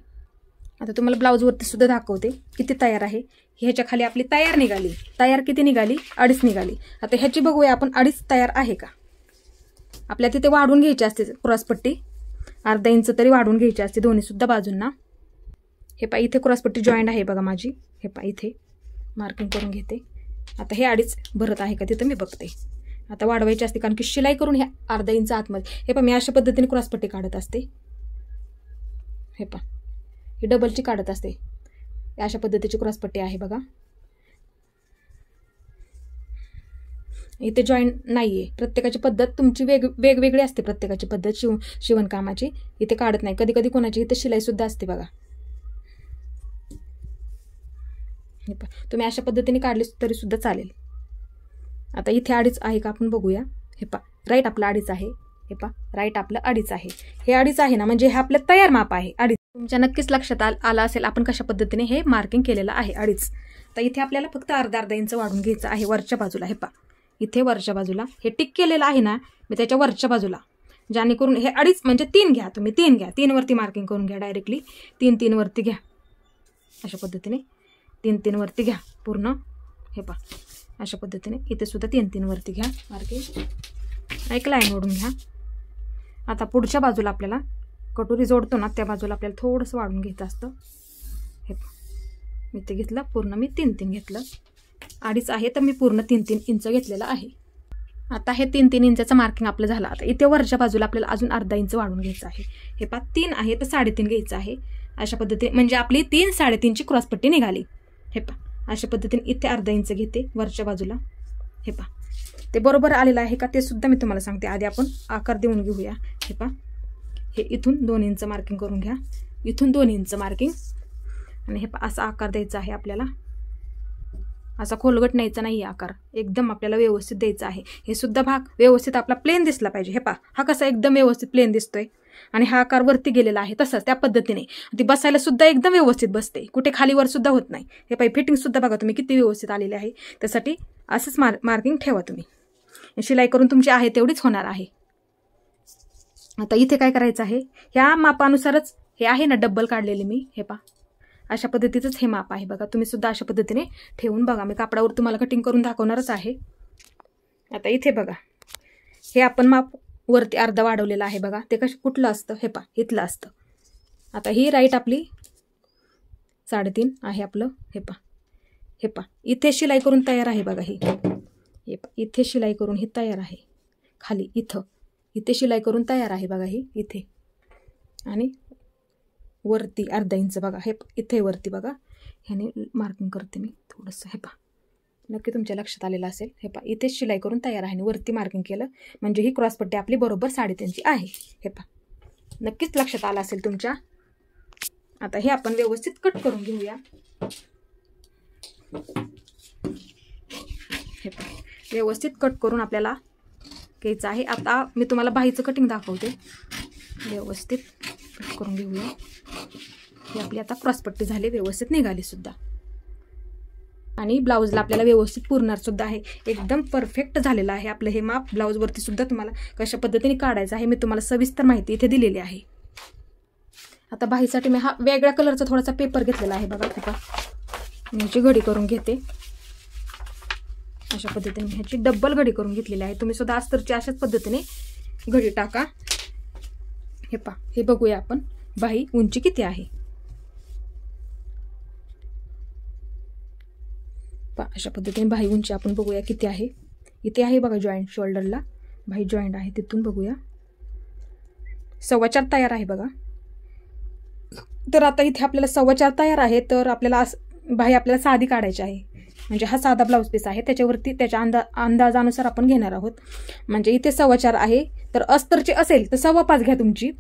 आता तुम्हाला ब्लाऊजवरती सुद्धा दाखवते किती तयार आहे. ह्याच्या खाली आपली तयार निघाली. तयार किती निघाली, 2.5 निघाली. आता ह्याची बघूया आपण 2.5 तयार आहे का. आपल्या तिथे वाढून घ्यायची असते क्रॉसपट्टी, 1/2 इंच तरी वाढून घ्यायची असते दोन्ही सुद्धा बाजूंना. हे पहा इथे क्रॉसपट्टी जॉईंट आहे बघा माझी. हे पहा इथे मार्किंग करून घेते. आता हे 2.5 भरत आहे का तिथं मी बघते. आता वाढवायची असते, कारण की शिलाई करून हे 1/2 इंच आतमध्ये. हे पहा मी अशा पद्धतीने क्रॉसपट्टी काढत असते. हे पहा ही डबलची काढत असते. अशा पद्धतीची क्रॉसपट्टी आहे बघा. इथे जॉईंट नाही आहे. प्रत्येकाची पद्धत तुमची वेगवेगळी असते. प्रत्येकाची पद्धत शिवणकामाची इथे काढत नाही. कधी कधी कोणाची इथे शिलाईसुद्धा असते बघा. तुम्ही अशा पद्धतीने काढली तरी सुद्धा चालेल. आता इथे अडीच आहे का आपण बघूया. हे पा राईट आपलं अडीच आहे. हे पा राईट आपलं अडीच आहे. हे अडीच आहे ना, म्हणजे हे आपलं तयार माप आहे अडीच. तुमच्या नक्कीच लक्षात आलं असेल आपण कशा पद्धतीने हे मार्किंग केलेलं आहे अडीच. तर इथे आपल्याला फक्त अर्धा इंच वाढून घ्यायचं आहे वरच्या बाजूला. हे पा इथे वरच्या बाजूला हे टिक केलेलं आहे ना, मी त्याच्या वरच्या बाजूला, जेणेकरून हे अडीच म्हणजे 3 घ्या तुम्ही. 3 घ्या. 3 वरती मार्किंग करून घ्या डायरेक्टली. 3 वरती घ्या अशा पद्धतीने. 3 वरती घ्या पूर्ण. हे पा अशा पद्धतीने इथे सुद्धा 3 वरती घ्या मार्किंग. एक लाईन ओढून घ्या. आता पुढच्या बाजूला आपल्याला कटोरी जोडतो ना, त्या बाजूला आपल्याला थोडंसं वाढून घ्यायचं असतं. हे मी ते घेतलं पूर्ण. मी 3 घेतलं. अडीच आहे तर मी पूर्ण 3 इंच घेतलेलं आहे. आता हे 3 इंचाचं मार्किंग आपलं झालं. आता इथे वरच्या बाजूला आपल्याला अजून अर्धा इंच वाढून घ्यायचं आहे. हे पा 3 आहे तर 3.5 घ्यायचं आहे अशा पद्धतीने. म्हणजे आपली 3 3.5ची क्रॉसपट्टी निघाली. हे पा अशा पद्धतीने इथे अर्धा इंच घेते वरच्या बाजूला. हे पा ते बरोबर आलेलं आहे का ते सुद्धा मी तुम्हाला सांगते. आधी आपण आकार देऊन घेऊया. हे पा हे इथून 2 इंच मार्किंग करून घ्या. इथून 2 इंच मार्किंग. आणि हे पा असा आकार द्यायचा आहे आपल्याला. असा खोलगट न्यायचा नाही आकार. एकदम आपल्याला व्यवस्थित द्यायचा आहे. हे सुद्धा भाग व्यवस्थित आपला प्लेन दिसला पाहिजे. हे पा हा कसा एकदम व्यवस्थित प्लेन दिसतोय आणि हा आकार वरती गेलेला आहे. तसंच त्या पद्धतीने ती बसायला सुद्धा एकदम व्यवस्थित बसते. कुठे खालीवर सुद्धा होत नाही. हे पाय फिटिंग सुद्धा बघा तुम्ही किती व्यवस्थित आलेले आहे. त्यासाठी असंच मार्किंग ठेवा तुम्ही. शिलाई करून तुमची आहे तेवढीच होणार आहे. आता इथे काय करायचं आहे, ह्या मापानुसारच हे आहे ना डब्बल काढलेले मी. हे पा अशा पद्धतीचंच हे माप आहे बघा. तुम्ही सुद्धा अशा पद्धतीने ठेवून बघा. मी कापडावर तुम्हाला कटिंग करून दाखवणारच आहे. आता इथे बघा हे आपण माप वरती अर्धा वाढवलेलं आहे बघा. ते कुठलं असतं, हे पा इथलं असतं. आता ही राईट आपली 3.5 आहे आपलं. हे पा इथे शिलाई करून तयार आहे बघा. हे पा इथे शिलाई करून ही तयार आहे. खाली इथे शिलाई करून तयार आहे बघा ही इथे. आणि वरती अर्धा इंच बघा. हे इथे वरती बघा. ह्याने मार्किंग करते मी थोडंसं. हे पा नक्की तुमच्या लक्षात आलेलं असेल. हे पा इथेच शिलाई करून तयार आहे आणि वरती मार्किंग केलं म्हणजे ही क्रॉसपट्टी आपली बरोबर 3.5ची आहे. हे पा नक्कीच लक्षात आलं असेल तुमच्या. आता हे आपण व्यवस्थित कट करून घेऊया. हे पा व्यवस्थित कट करून आपल्याला घ्यायचं आहे. आता मी तुम्हाला बाहीचं कटिंग दाखवते. व्यवस्थित कट करून घेऊया. ही आपली आता क्रॉसपट्टी झाली, व्यवस्थित निघाली सुद्धा. आणि ब्लाऊजला आपल्याला व्यवस्थित पुरणार सुद्धा आहे. एकदम परफेक्ट झालेलं आहे आपलं हे माप. ब्लाऊजवरती सुद्धा तुम्हाला कशा पद्धतीने काढायचं आहे मी तुम्हाला सविस्तर माहिती इथे दिलेली आहे. आता बाहीसाठी मी हा वेगळ्या कलरचा थोडासा पेपर घेतलेला आहे बघा. हे मी ह्याची घडी करून घेते. अशा पद्धतीने मी ह्याची डब्बल घडी करून घेतलेली आहे. तुम्ही सुद्धा अस्तरची अशाच पद्धतीने घडी टाका. हे पा हे बघूया आपण बाही उंची किती आहे. पा अशा पद्धतीने बाही उंची आपण बघूया किती आहे. इथे आहे बघा जॉईंट, शोल्डरला बाही जॉईंट आहे, तिथून बघूया 4.25 तयार आहे बघा. तर आता इथे आपल्याला 4.25 तयार आहे. तर आपल्याला बाही आपल्याला साधी काढायची आहे. म्हणजे हा साधा ब्लाऊज पीस आहे, त्याच्यावरती त्याच्या अंदाजानुसार आपण घेणार आहोत. म्हणजे इथे 4.25 आहे. तर अस्तरची असेल तर 5.25 घ्या तुमची.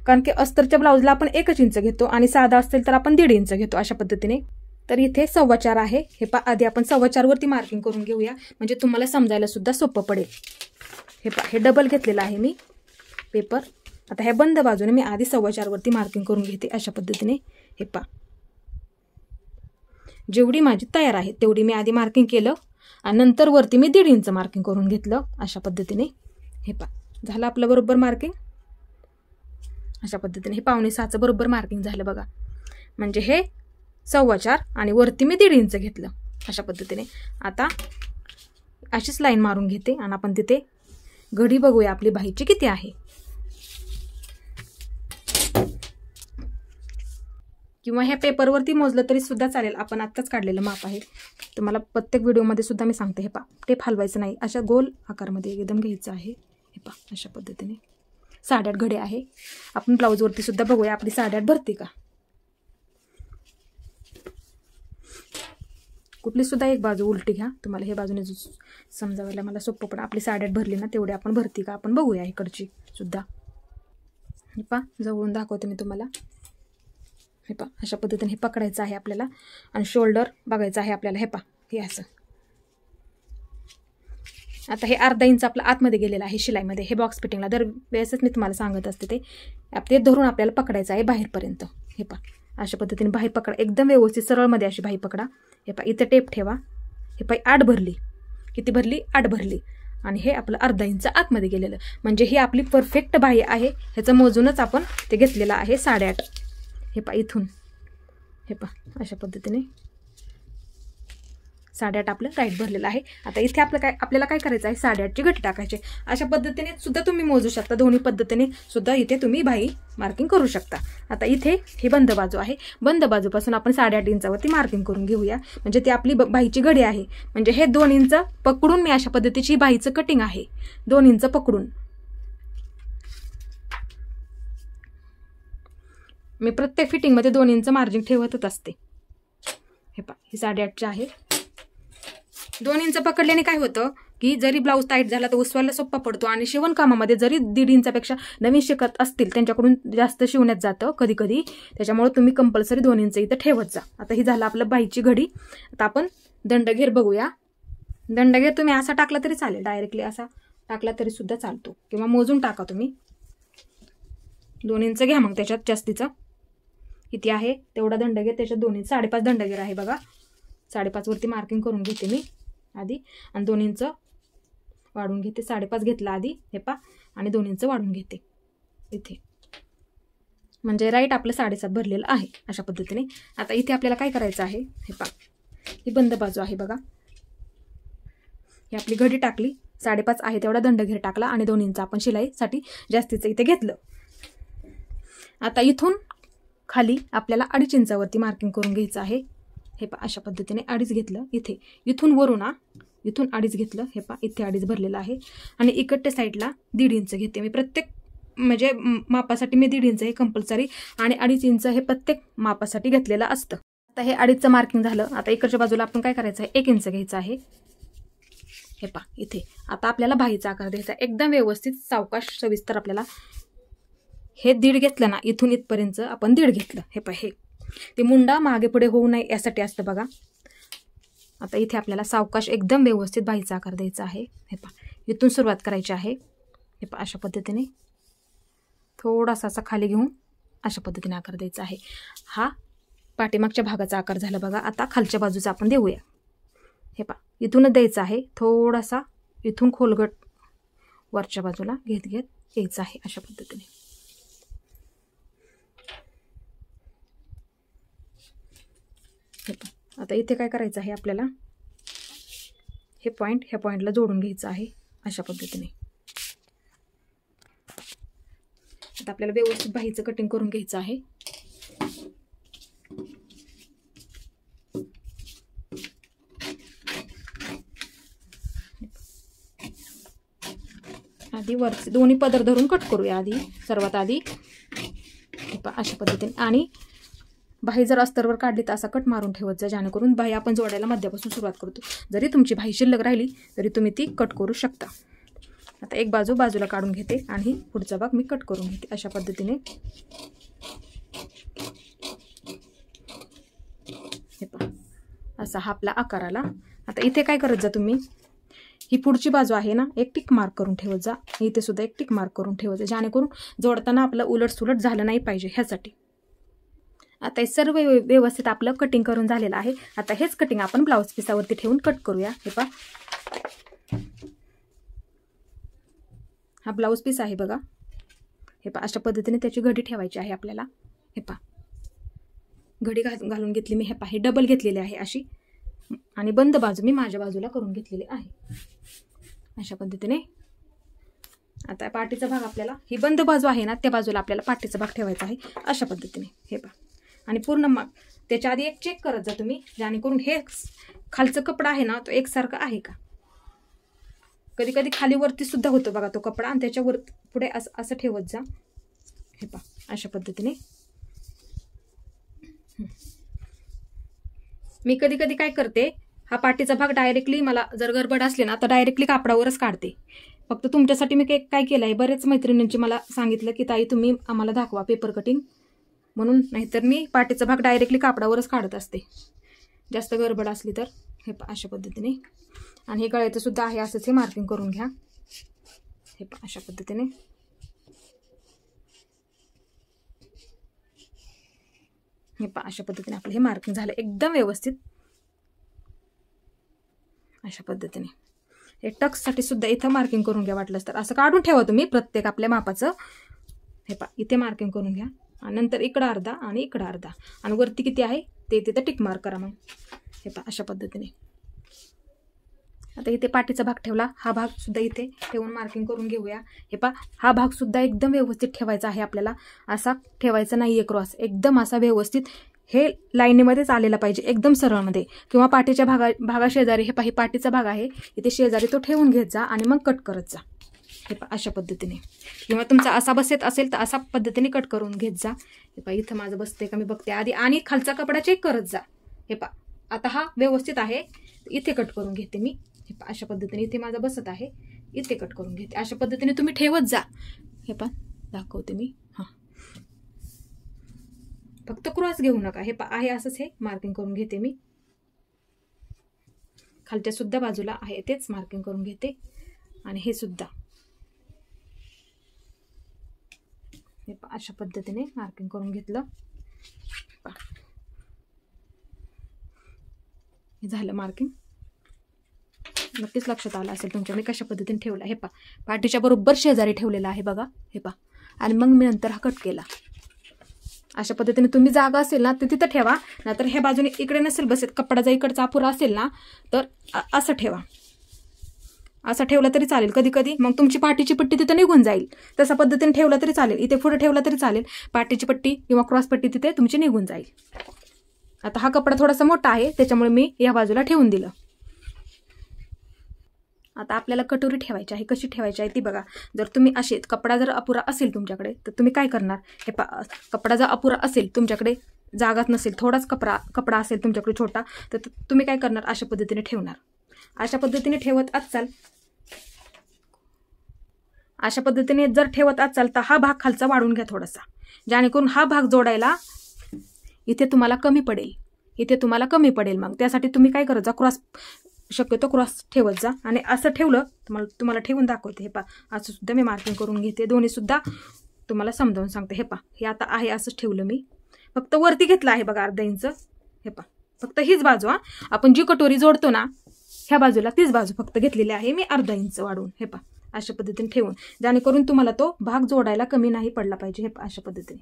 कारण की अस्तरच्या ब्लाऊजला आपण 1 इंच घेतो आणि साधा असेल तर आपण 1.5 इंच घेतो अशा पद्धतीने. तर इथे 4.25 आहे. हे पा आधी आपण 4.25 वरती मार्किंग करून घेऊया म्हणजे तुम्हाला समजायला सुद्धा सोपं पडेल. हे पा हे डबल घेतलेलं आहे मी पेपर. आता ह्या बंद बाजूने मी आधी 4.25 वरती मार्किंग करून घेते अशा पद्धतीने. हे पा जेवढी माझी तयार आहे तेवढी मी आधी मार्किंग केलं आणि नंतर वरती मी 1.5 इंच मार्किंग करून घेतलं अशा पद्धतीने. हे पा झालं आपलं बरोबर मार्किंग अशा पद्धतीने. हे 5.6चं बरोबर मार्किंग झालं बघा. म्हणजे हे 4.25 आणि वरती मी 1.5 इंच घेतलं अशा पद्धतीने. आता अशीच लाईन मारून घेते आणि आपण तिथे घडी बघूया आपली बाहीची किती आहे. किंवा ह्या पेपरवरती मोजलं तरी सुद्धा चालेल. आपण आत्ताच काढलेलं माप आहे. तुम्हाला प्रत्येक व्हिडिओमध्ये सुद्धा मी सांगते. हे पा टेप हलवायचं नाही, अशा गोल आकारमध्ये एकदम घ्यायचं आहे. हे पा अशा पद्धतीने 8.5 घडी आहे. आपण ब्लाऊजवरती सुद्धा बघूया आपली 8.5 भरते का. कुठली सुद्धा एक बाजू उलटी घ्या, तुम्हाला हे बाजूने समजावायला मला सोपं पण. आपली 8.5 भरली ना तेवढी आपण भरती का आपण बघूया इकडची सुद्धा. हे पा जवळून दाखवते मी तुम्हाला. हे पा अशा पद्धतीने हे पकडायचं आहे आपल्याला आणि शोल्डर बघायचं आहे आपल्याला. हे पा हे असं. आता हे अर्धा इंच आपलं आतमध्ये गेलेलं आहे शिलाईमध्ये. हे बॉक्स फिटिंगला दर वेळेसच मी तुम्हाला सांगत असते ते धरून आपल्याला पकडायचं आहे बाहेरपर्यंत. हे पा अशा पद्धतीने बाहेर पकडा, एकदम व्यवस्थित सरळमध्ये अशी बाही पकडा. हे पा इथं टेप ठेवा. हे पा 8 भरली, किती भरली 8 भरली आणि हे आपलं अर्धा इंच आतमध्ये गेलेलं, म्हणजे ही आपली परफेक्ट बाही आहे. ह्याचं मोजूनच आपण ते घेतलेलं आहे 8.5. हे पा इथून हे पा अशा पद्धतीने 8.5 आपलं राईट भरलेलं आहे. आता इथे आपल्याला काय करायचं आहे 8.5ची गठी टाकायची. अशा पद्धतीने सुद्धा तुम्ही मोजू शकता, दोन्ही पद्धतीने सुद्धा इथे तुम्ही बाही मार्किंग करू शकता. आता इथे ही बंद बाजू आहे, बंद बाजूपासून आपण 8.5 इंचावरती मार्किंग करून घेऊया, म्हणजे ती आपली बाहीची घडी आहे. म्हणजे हे 2 इंच पकडून मी अशा पद्धतीची बाहीचं कटिंग आहे, 2 इंच पकडून मी प्रत्येक फिटिंगमध्ये 2 इंच मार्जिन ठेवतच असते. हे पा ही 8.5ची आहे. 2 इंच पकडल्याने काय होतं की जरी ब्लाऊज टाईट झाला तर उसवायला सोपा पडतो आणि शिवणकामामध्ये जरी 1.5 इंचापेक्षा नवीन शिकत असतील त्यांच्याकडून जास्त शिवण्यात जातं कधी कधी, त्याच्यामुळे तुम्ही कंपल्सरी 2 इंच इथं ठेवत जा. आता ही झालं आपलं बाहीची घडी. आता आपण दंडघेर बघूया. दंडघेर तुम्ही असा टाकला तरी चालेल, डायरेक्टली असा टाकला तरी सुद्धा चालतो, किंवा मोजून टाका तुम्ही. 2 इंच घ्या मग त्याच्यात जास्तीचा किती आहे तेवढा दंडघेर, त्याच्यात 2 इंच 5.5 दंडघेर आहे बघा. 5.5 वरती मार्किंग करून घेते मी आधी आणि 2 इंच वाढून घेते. 5.5 घेतला आधी हे पा आणि 2 इंच वाढून घेते इथे, म्हणजे राईट आपलं 7.5 भरलेलं आहे अशा पद्धतीने. आता इथे आपल्याला काय करायचं आहे, हे पा ही बंद बाजू आहे बघा. ही आपली घडी टाकली, 5.5 आहे तेवढा दंडघेर टाकला आणि 2 इंच आपण शिलाईसाठी जास्तीचं इथे घेतलं. आता इथून खाली आपल्याला 2.5 इंचावरती मार्किंग करून घ्यायचं आहे. हे पा अशा पद्धतीने 2.5 घेतलं इथे, इथून वरून इथून 2.5 घेतलं. हे पा इथे 2.5 भरलेलं आहे आणि इकडच्या साईडला 1.5 इंच घेते मी. प्रत्येक म्हणजे मापासाठी मी 1.5 इंच हे कंपल्सरी आणि 2.5 इंच हे प्रत्येक मापासाठी घेतलेलं असतं. आता हे 2.5चं मार्किंग झालं. आता इकडच्या बाजूला आपण काय करायचं आहे 1 इंच घ्यायचं आहे. हे पा इथे आता आपल्याला बाहीचा आकार द्यायचा, एकदम व्यवस्थित सावकाश सविस्तर. आपल्याला हे 1.5 घेतलं ना, इथून इथपर्यंत आपण 1.5 घेतलं. हे पा हे ते मुंडा मागे पुढे होऊ नये यासाठी असतं बघा. आता इथे आपल्याला सावकाश एकदम व्यवस्थित बाहीचा आकार द्यायचा आहे. हे पा इथून सुरुवात करायची आहे. हे पा अशा पद्धतीने थोडासा असा खाली घेऊन अशा पद्धतीने आकार द्यायचा आहे. हा पाठीमागच्या भागाचा आकार झाला बघा. आता खालच्या बाजूचा आपण देऊया. हे पा इथूनच द्यायचा आहे, थोडासा इथून खोलगट वरच्या बाजूला घेत घेत यायचं आहे अशा पद्धतीने. हे पा आता इथे काय करायचं आहे आपल्याला, हे पॉईंट ह्या पॉईंटला जोडून घ्यायचं आहे अशा पद्धतीने. आता आपल्याला व्यवस्थित बाहीचं कटिंग करून घ्यायचं आहे. आधी वरचे दोन्ही पदर धरून कट करूया आधी, सर्वात आधी अशा पद्धतीने. आणि बाही जर अस्तरवर काढली तर असा कट मारून ठेवत जा, जेणेकरून बाही आपण जोडायला मध्यापासून सुरुवात करतो. जरी तुमची बाही शिल्लक राहिली तरी तुम्ही ती कट करू शकता. आता एक बाजू बाजूला काढून घेते आणि पुढचा भाग मी कट करून घेते अशा पद्धतीने. हे पहा असा हा आपला आकार आला. आता इथे काय करत जा तुम्ही, ही पुढची बाजू आहे ना, एक टिक मार्क करून ठेवत जा. इथे सुद्धा एक टिक मार्क करून ठेवत जा, जेणेकरून जोडताना आपलं उलट सुलट झालं नाही पाहिजे ह्यासाठी. आता हे सर्व व्यवस्थित आपलं कटिंग करून झालेलं आहे. आता हेच कटिंग आपण ब्लाऊज पिसावरती ठेवून कट करूया. हे पहा हा ब्लाऊज पीस आहे बघा. हे पहा अशा पद्धतीने त्याची घडी ठेवायची आहे आपल्याला. हे पहा घडी घालून घेतली मी. हे पहा हे डबल घेतलेली आहे अशी, आणि बंद बाजू मी माझ्या बाजूला करून घेतलेली आहे अशा पद्धतीने. आता पाठीचा भाग आपल्याला, ही बंद बाजू आहे ना त्या बाजूला आपल्याला पाठीचा भाग ठेवायचा आहे अशा पद्धतीने. हे पहा आणि पूर्ण त्याच्या आधी एक चेक करत जा तुम्ही, जेणेकरून हे खालचं कपडा आहे ना तो एकसारखा आहे का. कधी कधी खाली वरती सुद्धा होतो बघा तो कपडा, आणि त्याच्यावर पुढे असं ठेवत जा. हे पहा अशा पद्धतीने. मी कधी कधी काय करते, हा पाठीचा भाग डायरेक्टली मला जर गडबड असली ना तर डायरेक्टली कापडावरच काढते. फक्त तुमच्यासाठी मी काय केलं आहे, बरेच मैत्रिणींची मला सांगितलं की ताई तुम्ही आम्हाला दाखवा पेपर कटिंग म्हणून, नाहीतर मी पाठीचा भाग डायरेक्टली कापडावरच काढत असते जास्त गडबड असली तर. हे अशा पद्धतीने. आणि हे गळ्याचं सुद्धा आहे असंच, हे मार्किंग करून घ्या. हे अशा पद्धतीने. हे अशा पद्धतीने आपलं हे मार्किंग झालं एकदम व्यवस्थित. अशा पद्धतीने हे टक्ससाठी सुद्धा इथं मार्किंग करून घ्या. वाटलंच तर असं काढून ठेवा तुम्ही प्रत्येक आपल्या मापाचं. हे इथे मार्किंग करून घ्या आणि नंतर इकडं अर्धा आणि इकडं अर्धा आणि वरती किती आहे ते तिथं टिक मार्क करा. मग हे अशा पद्धतीने. आता इथे पाठीचा भाग ठेवला, हा भाग सुद्धा इथे ठेवून मार्किंग करून घेऊया. हे हा भाग सुद्धा एकदम व्यवस्थित ठेवायचा आहे आपल्याला. असा ठेवायचा नाहीये क्रॉस, एकदम असा व्यवस्थित हे लाईनीमध्येच आलेला पाहिजे, एकदम सरळमध्ये. किंवा पाठीच्या भागा शेजारी हे पाठीचा भाग आहे इथे शेजारी तो ठेवून घेत जा आणि मग कट करत जा. हे अशा पद्धतीने. किंवा तुमचा असा बसत असेल तर असा पद्धतीने कट करून घेत जा. हे इथं माझं बसते का मी बघते आधी, आणि खालचा कपडा चेक करत जा. हे आता हा व्यवस्थित आहे, इथे कट करून घेते मी. हे अशा पद्धतीने. इथे माझा बसत आहे, इथे कट करून घेते. अशा पद्धतीने तुम्ही ठेवत जा. हे दाखवते मी. हां, फक्त क्रॉस घेऊ नका. हे आहे असंच हे मार्किंग करून घेते मी. खालच्या सुद्धा बाजूला आहे तेच मार्किंग करून घेते. आणि हे सुद्धा हे अशा पद्धतीने मार्किंग करून घेतलं. हे झालं मार्किंग. नक्कीच लक्षात आलं असेल तुमच्या मी कशा पद्धतीने ठेवला. हे पाठीच्या बरोबर शेजारी ठेवलेला आहे बघा. हे आणि मग मी नंतर हा कट केला. अशा पद्धतीने तुम्ही जागा असेल ना तर तिथं ठेवा, नाहीतर ह्या बाजूने इकडे नसेल बसत, कपडा जर इकडचा अपुरा असेल ना तर असं ठेवा. असं ठेवलं तरी चालेल. कधी कधी मग तुमची पाठीची पट्टी तिथं निघून जाईल. तशा पद्धतीने ठेवलं तरी चालेल. इथे पुढे ठेवला तरी चालेल. पाठीची पट्टी किंवा क्रॉस पट्टी तिथे तुमची निघून जाईल. आता हा कपडा थोडासा मोठा आहे त्याच्यामुळे मी या बाजूला ठेवून दिलं. आता आपल्याला कटोरी ठेवायची आहे. कशी ठेवायची आहे ती बघा. जर तुम्ही असे कपडा जर अपुरा असेल तुमच्याकडे तर तुम्ही काय करणार. हे कपडा जर अपुरा असेल तुमच्याकडे, जागाच नसेल, थोडाच कपडा असेल तुमच्याकडे छोटा, तर तुम्ही काय करणार अशा पद्धतीने ठेवणार. अशा पद्धतीने ठेवत असाल, अशा पद्धतीने जर ठेवत असाल तर हा भाग खालचा वाढून घ्या थोडासा, जेणेकरून हा भाग जोडायला इथे तुम्हाला कमी पडेल. इथे तुम्हाला कमी पडेल. मग त्यासाठी तुम्ही काय करत जा, क्रॉस शक्यतो क्रॉस ठेवत जा. आणि असं ठेवलं तुम्हाला ठेवून दाखवते. हे असं सुद्धा मी मार्किंग करून घेते. दोन्ही सुद्धा तुम्हाला समजावून सांगते. हे आता आहे असंच ठेवलं मी. फक्त वरती घेतलं आहे बघा अर्धा इंच. हे फक्त हीच बाजू. आपण जी कटोरी जोडतो ना ह्या बाजूला तीच बाजू फक्त घेतलेली आहे मी अर्धा इंच वाढून. हे अशा पद्धतीने ठेवून, जेणेकरून तुम्हाला तो भाग जोडायला कमी नाही पडला पाहिजे. हे अशा पद्धतीने.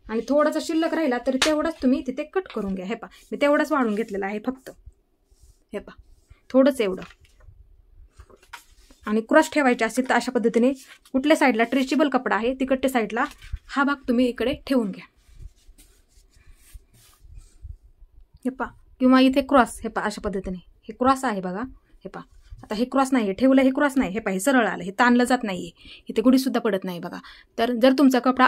आणि थोडासा शिल्लक राहिला तर तेवढाच तुम्ही तिथे कट करून घ्या. हे मी तेवढाच वाढून घेतलेला आहे फक्त. हे थोडंच एवढं. आणि क्रॉस ठेवायचे असेल तर अशा पद्धतीने कुठल्या साईडला स्ट्रेचेबल कपडा आहे तिकडच्या साईडला हा भाग तुम्ही इकडे ठेवून घ्या. हे किंवा इथे क्रॉस. हे अशा पद्धतीने हे क्रॉस आहे बघा. हे आता हे क्रॉस नाही ठेवलं, हे क्रॉस नाही. हे सरळ आलं, हे ताणलं जात नाहीये. इथे गुढी सुद्धा पडत नाही बघा. तर जर तुमचा कपडा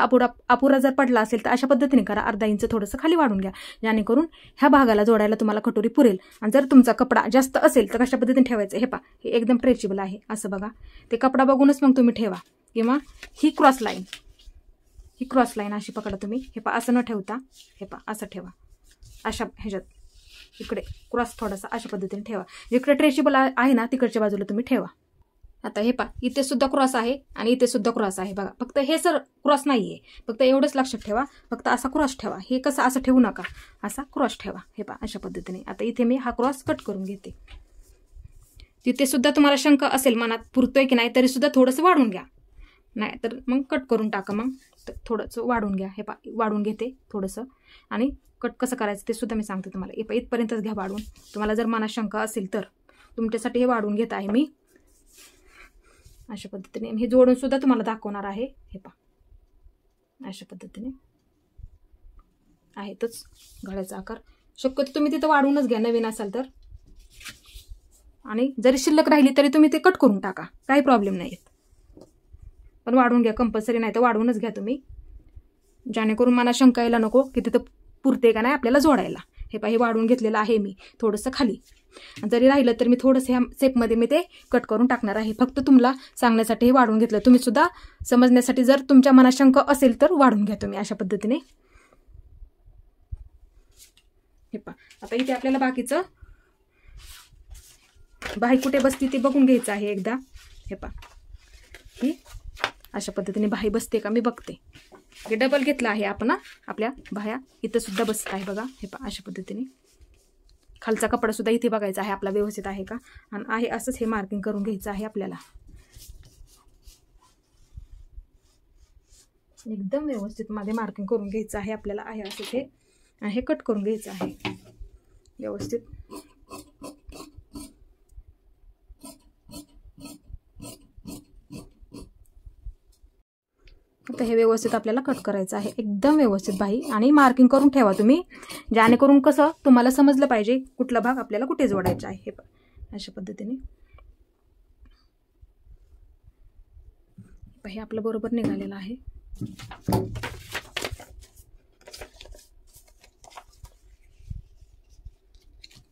अपुरा जर पडला असेल तर अशा पद्धतीने करा. अर्धा इंच थोडंसं खाली वाढून घ्या, जेणेकरून ह्या भागाला जोडायला तुम्हाला कटोरी पुरेल. आणि जर तुमचा कपडा जास्त असेल तर कशा पद्धतीने ठेवायचं. हे एकदम स्ट्रेचेबल आहे असं बघा. ते कपडा बघूनच मग तुम्ही ठेवा. किंवा ही क्रॉस लाईन अशी पकडा तुम्ही. हे असं न ठेवता हे असं ठेवा. अशा ह्याच्यात इकडे क्रॉस थोडासा अशा पद्धतीने ठेवा. जिकडे स्ट्रेचेबल आहे ना तिकडच्या बाजूला तुम्ही ठेवा. आता हे इथे सुद्धा क्रॉस आहे आणि इथे सुद्धा क्रॉस आहे बघा. फक्त हे क्रॉस नाहीये, फक्त एवढंच लक्षात ठेवा. फक्त असा क्रॉस ठेवा. हे कसं असं ठेवू नका, असा क्रॉस ठेवा. हे अशा पद्धतीने. आता इथे मी हा क्रॉस कट करून घेते. तिथे सुद्धा तुम्हाला शंका असेल मनात पुरतोय की नाही तरी सुद्धा थोडंसं वाढून घ्या, नाही तर मग कट करून टाका. मग थोडंसं वाढून घ्या. हे वाढून घेते थोडंसं. आणि कट कसं करायचं ते सुद्धा मी सांगते तुम्हाला. इथपर्यंतच घ्या वाढून. तुम्हाला जर मनात शंका असेल तर तुमच्यासाठी हे वाढून घेत आहे मी अशा पद्धतीने. हे जोडून सुद्धा तुम्हाला दाखवणार आहे. हे अशा पद्धतीने आहेतच गळ्याचा आकार. शक्यतो तुम्ही तिथं वाढवूनच घ्या नवीन असाल तर. आणि जरी शिल्लक राहिली तरी तुम्ही ते कट करून टाका, काही प्रॉब्लेम नाही. पण वाढवून घ्या कंपल्सरी, नाही तर वाढवूनच घ्या तुम्ही, जेणेकरून मला शंका यायला नको की तिथं पुरते का नाही आपल्याला जोडायला. हे पहा, हे वाढवून घेतलेलं आहे मी थोडंसं खाली. जरी राहिलं तर मी थोडंसं ह्या शेपमध्ये मी ते कट करून टाकणार आहे. फक्त तुम्हाला सांगण्यासाठी हे वाढवून घेतलं. तुम्ही सुद्धा समजण्यासाठी जर तुमच्या मनात शंका असेल तर वाढवून घ्या तुम्ही अशा पद्धतीने. हे पहा, आता इथे आपल्याला बाकीचं बाही कुठे बसते ते बघून घ्यायचं आहे एकदा. हे पहा, ही अशा पद्धतीने बाही बसते का मी बघते. हे डबल घेतलं आहे आपण. आपल्या बाह्या इथं सुद्धा बसत आहे बघा. हे पहा, अशा पद्धतीने खालचा कपडा सुद्धा इथे बघायचा आहे आपला व्यवस्थित आहे का, आणि आहे असंच हे मार्किंग करून घ्यायचं आहे आपल्याला. एकदम व्यवस्थित मध्ये मार्किंग करून घ्यायचं आहे आपल्याला. आहे असंच हे कट करून घ्यायचं आहे व्यवस्थित. आता हे व्यवस्थित आपल्याला कट करायचं आहे एकदम व्यवस्थित बाही, आणि मार्किंग करून ठेवा तुम्ही, जेणेकरून कसं तुम्हाला समजलं पाहिजे कुठला भाग आपल्याला कुठे जोडायचा आहे. हे अशा पद्धतीने हे आपलं बरोबर निघालेलं आहे.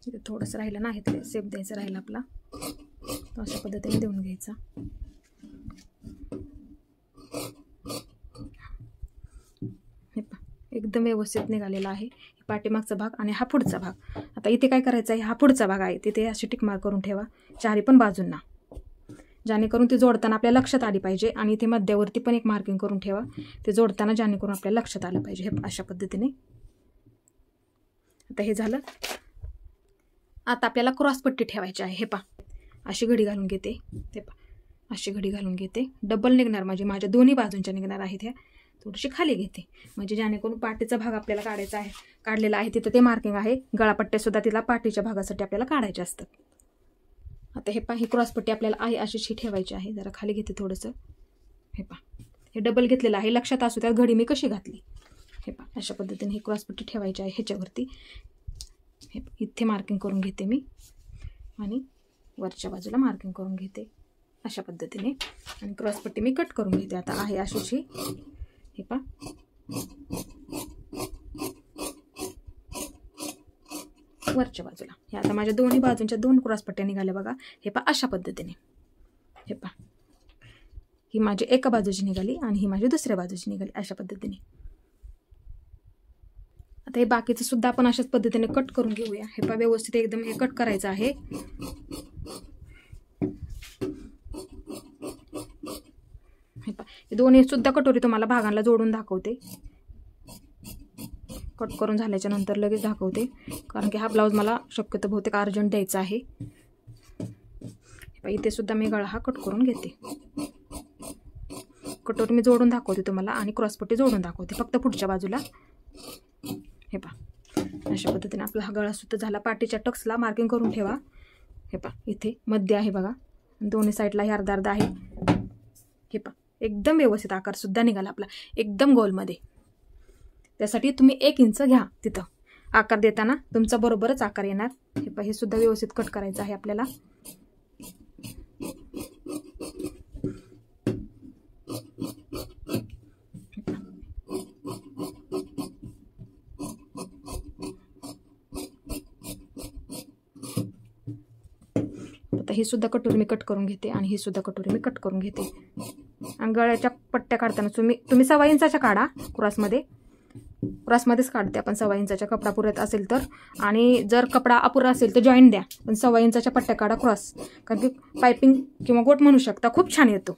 इथे थोडंसं राहिलं नाही तर शेप द्यायचं राहिलं आपला, तो अशा पद्धतीने देऊन घ्यायचा. एकदम व्यवस्थित निघालेला आहे पाठीमागचा भाग आणि हा पुढचा भाग. आता इथे काय करायचं आहे, हा पुढचा भाग आहे तिथे अशी टिक मार्क करून ठेवा चारी पण बाजूंना, जेणेकरून ते जोडताना आपल्या लक्षात आली पाहिजे. आणि इथे मध्यावरती पण एक मार्किंग करून ठेवा ते जोडताना, जेणेकरून आपल्या लक्षात आलं पाहिजे. हे अशा पद्धतीने. आता हे झालं. आता आपल्याला क्रॉसपट्टी ठेवायची आहे. हे पहा, अशी घडी घालून घेते. ते पहा, अशी घडी घालून घेते. डबल निघणार माझ्या दोन्ही बाजूंच्या निघणार आहेत ह्या. थोडीशी खाली घेते म्हणजे जेणेकरून पाठीचा भाग आपल्याला काढायचा आहे. काढलेला आहे तिथं ते मार्किंग आहे. गळापट्ट्या सुद्धा तिला पाठीच्या भागासाठी आपल्याला काढायचे असतात. आता हे पहा, ही क्रॉसपट्टी आपल्याला आहे अशीच ठेवायची आहे. जरा खाली घेते थोडंसं. हे पहा, हे डबल घेतलेलं आहे. लक्षात असू त्यात घडी मी कशी घातली. हे पहा, अशा पद्धतीने ही क्रॉसपट्टी ठेवायची आहे ह्याच्यावरती. हे इथे मार्किंग करून घेते मी आणि वरच्या बाजूला मार्किंग करून घेते अशा पद्धतीने. आणि क्रॉसपट्टी मी कट करून घेते. आता आहे अशीच ही. हे पहा, वरच्या बाजूला हे आता माझ्या दोन्ही बाजूंच्या 2 क्रॉसपट्ट्या निघाल्या बघा. हे पहा, अशा पद्धतीने. हे पहा, ही माझी एका बाजूची निघाली आणि ही माझी दुसऱ्या बाजूची निघाली अशा पद्धतीने. आता हे बाकीचं सुद्धा आपण अशाच पद्धतीने कट करून घेऊया. हे पहा, व्यवस्थित एकदम हे कट करायचं आहे. हे पहा, हे दोन्ही सुद्धा कटोरी तुम्हाला भागांना जोडून दाखवते. कट करून झाल्याच्या नंतर लगेच दाखवते, कारण की हा ब्लाऊज मला शक्यतो बहुतेक अर्जंट द्यायचा आहे. इथे सुद्धा मी गळा हा कट करून घेते. कटोरी मी जोडून दाखवते तुम्हाला आणि क्रॉसपट्टी जोडून दाखवते फक्त पुढच्या बाजूला. हे पहा, अशा पद्धतीने आपला हा गळा सुद्धा झाला. पाठीच्या टक्सला मार्किंग करून ठेवा. हे पहा, इथे मध्य आहे बघा, दोन्ही साईडला हे अर्धा अर्धा आहे. हे पहा, एकदम व्यवस्थित आकार सुद्धा निघाला आपला एकदम गोलमध्ये. त्यासाठी तुम्ही 1 इंच घ्या तिथं आकार देताना, तुमचा बरोबरच आकार येणार. हे पहा, हे सुद्धा व्यवस्थित कट करायचं आहे आपल्याला. आता ही सुद्धा कटोरी मी कट करून घेते आणि ही सुद्धा कटोरी मी कट करून घेते. आणि गळ्याच्या पट्ट्या काढताना तुम्ही 1.25 इंचाच्या काढा. क्रॉसमध्येच काढते आपण 1.25 इंचाच्या कपडा पुरत असेल तर. आणि जर कपडा अपुरा असेल तर जॉईंट द्या, पण 1.25 इंचाच्या पट्ट्या काढा क्रॉस, कारण की पायपिंग किंवा गोट म्हणू शकता खूप छान येतो.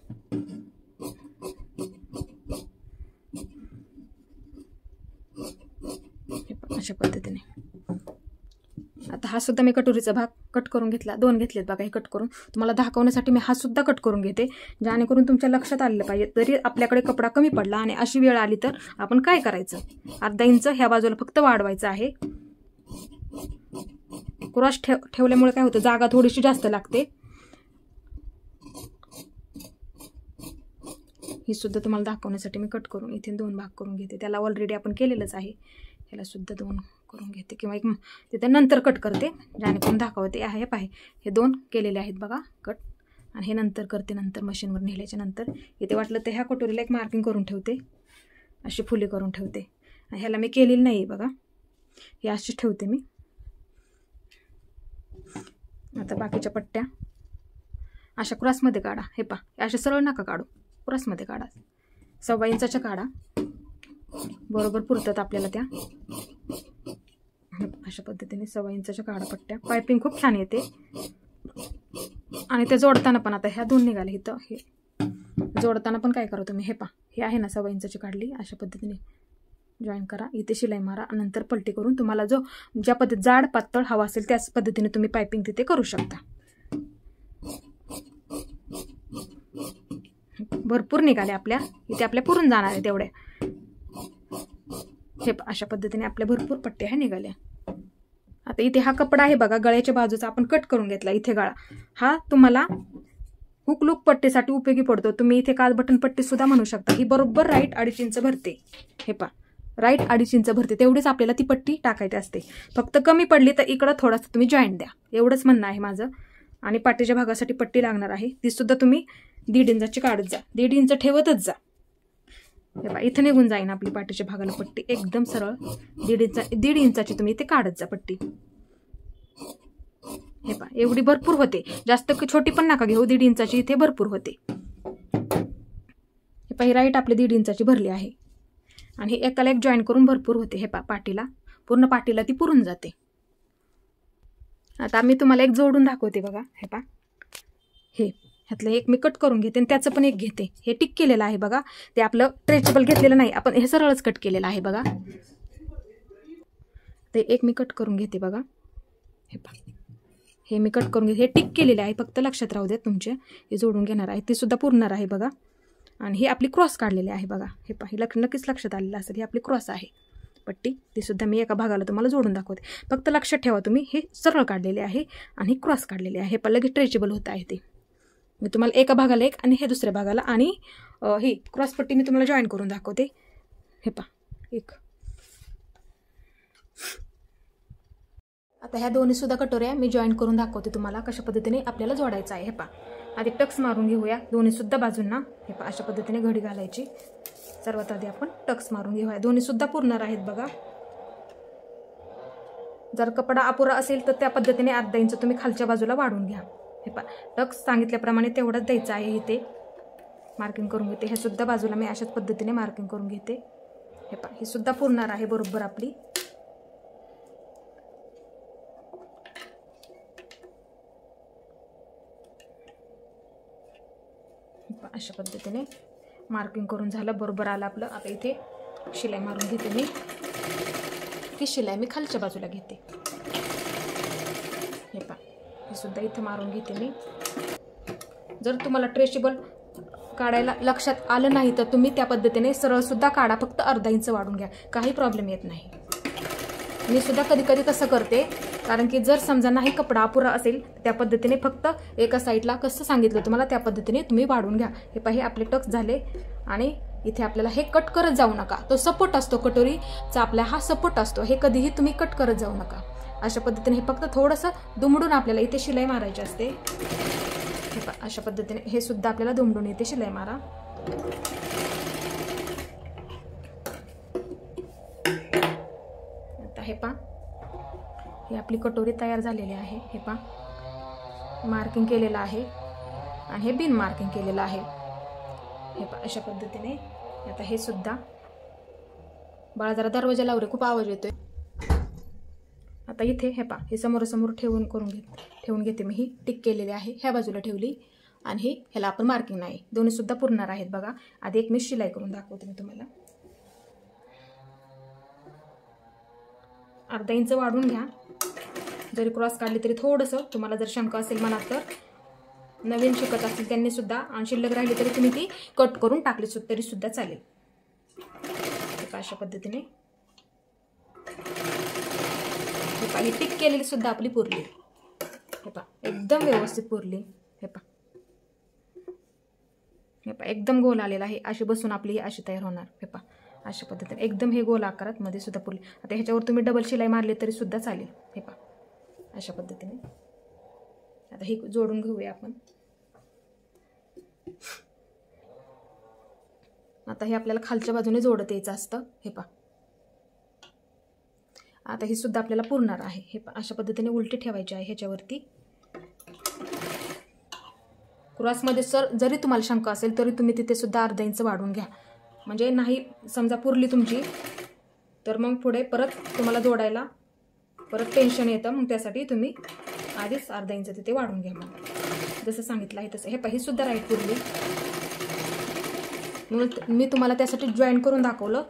अशा पद्धतीने. आता हा सुद्धा मी कटोरीचा भाग कट करून घेतला. 2 घेतलेत बघा हे कट करून. तुम्हाला दाखवण्यासाठी मी हा सुद्धा कट करून घेते, जेणेकरून तुमच्या लक्षात आलेलं पाहिजे. जरी आपल्याकडे कपडा कमी पडला आणि अशी वेळ आली तर आपण काय करायचं, अर्धा इंच ह्या बाजूला फक्त वाढवायचं आहे. क्रॉस ठेवल्यामुळे काय होतं, जागा थोडीशी जास्त लागते. ही सुद्धा तुम्हाला दाखवण्यासाठी मी कट करून इथे 2 भाग करून घेते. त्याला ऑलरेडी आपण केलेलंच आहे. ह्याला सुद्धा 2 करून घेते किंवा 1 तिथे नंतर कट करते, जेणेकरून दाखवते. आहे पाहे, हे 2 केलेले आहेत बघा कट, आणि हे नंतर करते, नंतर मशीनवर नेल्याच्या नंतर. इथे वाटलं तर ह्या कटोरीला एक मार्किंग करून ठेवते, अशी फुली करून ठेवते. ह्याला मी केलेली नाही बघा. हे अशी ठेवते मी. आता बाकीच्या पट्ट्या अशा क्रॉसमध्ये काढा. हे पहा, अशा सरळ नका काढू, क्रॉसमध्ये काढा. 1.25 इंचाच्या काढा, बरोबर पुरतात आपल्याला त्या. अशा पद्धतीने 1.25 इंचाच्या काढा पट्ट्या. पायपिंग खूप छान येते आणि ते जोडताना पण आता ह्या 2 निघाले इथं. हे जोडताना पण काय करा तुम्ही, हे पहा, हे आहे ना 1.25 इंचाची काढली, अशा पद्धतीने जॉईन करा. इथे शिलाई मारा, नंतर पलटी करून तुम्हाला ज्या पद्धत जाड पातळ हवा असेल त्याच पद्धतीने तुम्ही पायपिंग तिथे करू शकता. भरपूर निघाले आपल्या इथे, आपल्या पुरून जाणार आहे तेवढ्या. हे अशा पद्धतीने आपल्या भरपूर पट्ट्या ह्या निघाल्या. आता इथे हा कपडा आहे बघा, गळ्याच्या बाजूचा आपण कट करून घेतला. इथे गळा हा तुम्हाला हुक लूक पट्टीसाठी उपयोगी पडतो. तुम्ही इथे काज बटन पट्टी सुद्धा म्हणू शकता. ही बरोबर राईट 2.5 इंच भरते. हे पहा, राईट 2.5 इंच भरते. तेवढीच आपल्याला ती पट्टी टाकायची असते. फक्त कमी पडली तर इकडं थोडासा तुम्ही जॉईंट द्या, एवढंच म्हणणं आहे माझं. आणि पाठीच्या भागासाठी पट्टी लागणार आहे, ती सुद्धा तुम्ही 1.5 इंचाची काढत जा, 1.5 इंच ठेवतच जा. हे पहा, इथं निघून जाईन आपली पाठीच्या भागाला पट्टी एकदम सरळ 1.5 इंचाची तुम्ही इथे काढत जा पट्टी. हे पहा, एवढी भरपूर होते, जास्त छोटी पण नका घेऊ, 1.5 इंचाची इथे भरपूर होते. हे पहा, राईट आपली 1.5 इंचाची भरली आहे आणि हे एकाला एक जॉईन करून भरपूर होते. हे पहा, पाठीला पूर्ण पाठीला ती पुरून जाते. आता मी तुम्हाला एक जोडून दाखवते बघा. हे पहा, हे ह्यातलं एक मी कट करून घेते आणि त्याचं पण एक घेते. हे टिक केलेलं आहे बघा, ते आपलं स्ट्रेचेबल घेतलेलं नाही, आपण हे सरळच कट केलेलं आहे बघा. ते एक मी कट करून घेते बघा. हे पहा, हे मी कट करून घेते, हे टिक केलेले आहे, फक्त लक्षात राहू द्या तुमचे. हे जोडून घेणार आहे, ते सुद्धा पुरणार आहे बघा. आणि हे आपली क्रॉस काढलेली आहे बघा. हे पहा, हे नक्कीच लक्षात आलेलं असेल, ही आपली क्रॉस आहे पट्टी, ती सुद्धा मी एका भागाला तुम्हाला जोडून दाखवते. फक्त लक्षात ठेवा तुम्ही, हे सरळ काढलेले आहे आणि क्रॉस काढलेले आहे. हे पण लगेच स्ट्रेचेबल होत आहे. ते मी तुम्हाला एका भागाला एक आणि हे दुसऱ्या भागाला, आणि ही क्रॉस पट्टी मी तुम्हाला जॉईन करून दाखवते. हे पहा, एक. आता ह्या दोन्ही सुद्धा कटोऱ्या मी जॉईन करून दाखवते तुम्हाला कशा पद्धतीने आपल्याला जोडायचं आहे. हे पहा, आधी टक्स मारून घेऊया दोन्ही सुद्धा बाजूंना. हे पहा, अशा पद्धतीने घडी घालायची. सर्वात आधी आपण टक्स मारून घेऊया, दोन्ही सुद्धा पुरणार आहेत बघा. जर कपडा अपुरा असेल तर त्या पद्धतीने 1/2 इंच तुम्ही खालच्या बाजूला वाढून घ्या. हे पहा, टक्स सांगितल्याप्रमाणे तेवढंच द्यायचं आहे. इथे मार्किंग करून घेते, हे सुद्धा बाजूला मी अशाच पद्धतीने मार्किंग करून घेते. हे पहा, ही सुद्धा पुरणार आहे बरोबर आपली. अशा पद्धतीने मार्किंग करून झालं, बरोबर आलं आपलं. आता इथे शिलाई मारून घेते मी. ती शिलाई मी खालच्या बाजूला घेते. हे पहा, हे सुद्धा इथे मारून घेते मी. जर तुम्हाला स्ट्रेचेबल काढायला लक्षात आलं नाही तर तुम्ही त्या पद्धतीने सरळ सुद्धा काढा, फक्त 1/2 इंच वाढून घ्या, काही प्रॉब्लेम येत नाही. मी सुद्धा कधी कधी तसं करते, कारण की जर समजा नाही कपडा अपुरा असेल त्या पद्धतीने फक्त एका साईडला कसं सांगितलं तुम्हाला त्या पद्धतीने तुम्ही वाढून घ्या. हे पहा, हे आपले टक्स झाले आणि इथे आपल्याला हे कट करत जाऊ नका. तो सपोर्ट असतो कटोरीचा, आपला हा सपोर्ट असतो, हे कधीही तुम्ही कट करत जाऊ नका. अशा पद्धतीने हे फक्त थोडंसं दुमडून आपल्याला इथे शिलाई मारायची असते. हे पहा, अशा पद्धतीने हे सुद्धा आपल्याला दुमडून इथे शिलाई मारा. आता हे पहा, ही आपली कटोरी तयार झालेली आहे. हे पहा, मार्किंग केलेलं आहे आणि हे बिन मार्किंग केलेलं आहे. हे पहा, अशा पद्धतीने. आता हे सुद्धा बाळा जरा दरवाजा लाव रे, खूप आवाज येतोय. आता इथे हे पहा, हे समोरासमोर ठेवून घेते मी. ही टिक केलेली आहे, ह्या बाजूला ठेवली आणि हे ह्याला आपण मार्किंग नाही, दोन्ही सुद्धा पुरणार आहेत बघा. आधी एक मी शिलाई करून दाखवते मी तुम्हाला. 1/2 इंच वाढून घ्या. जरी क्रॉस काढली तरी थोडंसं, तुम्हाला जर शंका असेल मनात तर नवीन शिकत असतील त्यांनी सुद्धा, आणि शिल्लक राहिली तरी तुम्ही ती कट करून टाकली तरी सुद्धा चालेल. अशा पद्धतीने हे पहा, ही टिक केलेली सुद्धा आपली पुरली. हे पहा, एकदम व्यवस्थित पुरली. हे पहा, हे पहा, एकदम गोल आलेला आहे. अशी बसून आपली ही अशी तयार होणार. हे पहा, अशा पद्धतीने एकदम हे गोल आकारात मध्ये सुद्धा पुरली. आता ह्याच्यावर तुम्ही डबल शिलाई मारली तरी सुद्धा चालेल. हे पहा, अशा पद्धतीने. आता हे जोडून घेऊया आपण. आता हे आपल्याला खालच्या बाजूने जोडत यायचं असतं. हे पहा, आता ही सुद्धा आपल्याला पुरणार आहे. हे अशा पद्धतीने उलटी ठेवायची आहे ह्याच्यावरती. क्रॉसमध्ये जरी तुम्हाला शंका असेल तरी तुम्ही तिथे सुद्धा अर्धा इंच वाढवून घ्या. म्हणजे नाही समजा पुरली तुमची तर मग पुढे परत तुम्हाला जोडायला परत टेन्शन येतं. मग त्यासाठी तुम्ही आधीच अर्धा इंच तिथे वाढवून घ्या. मग जसं सांगितलं आहे तसं. हे सुद्धा राईट पुरली. म्हणून मी तुम्हाला त्यासाठी जॉईन करून दाखवलं.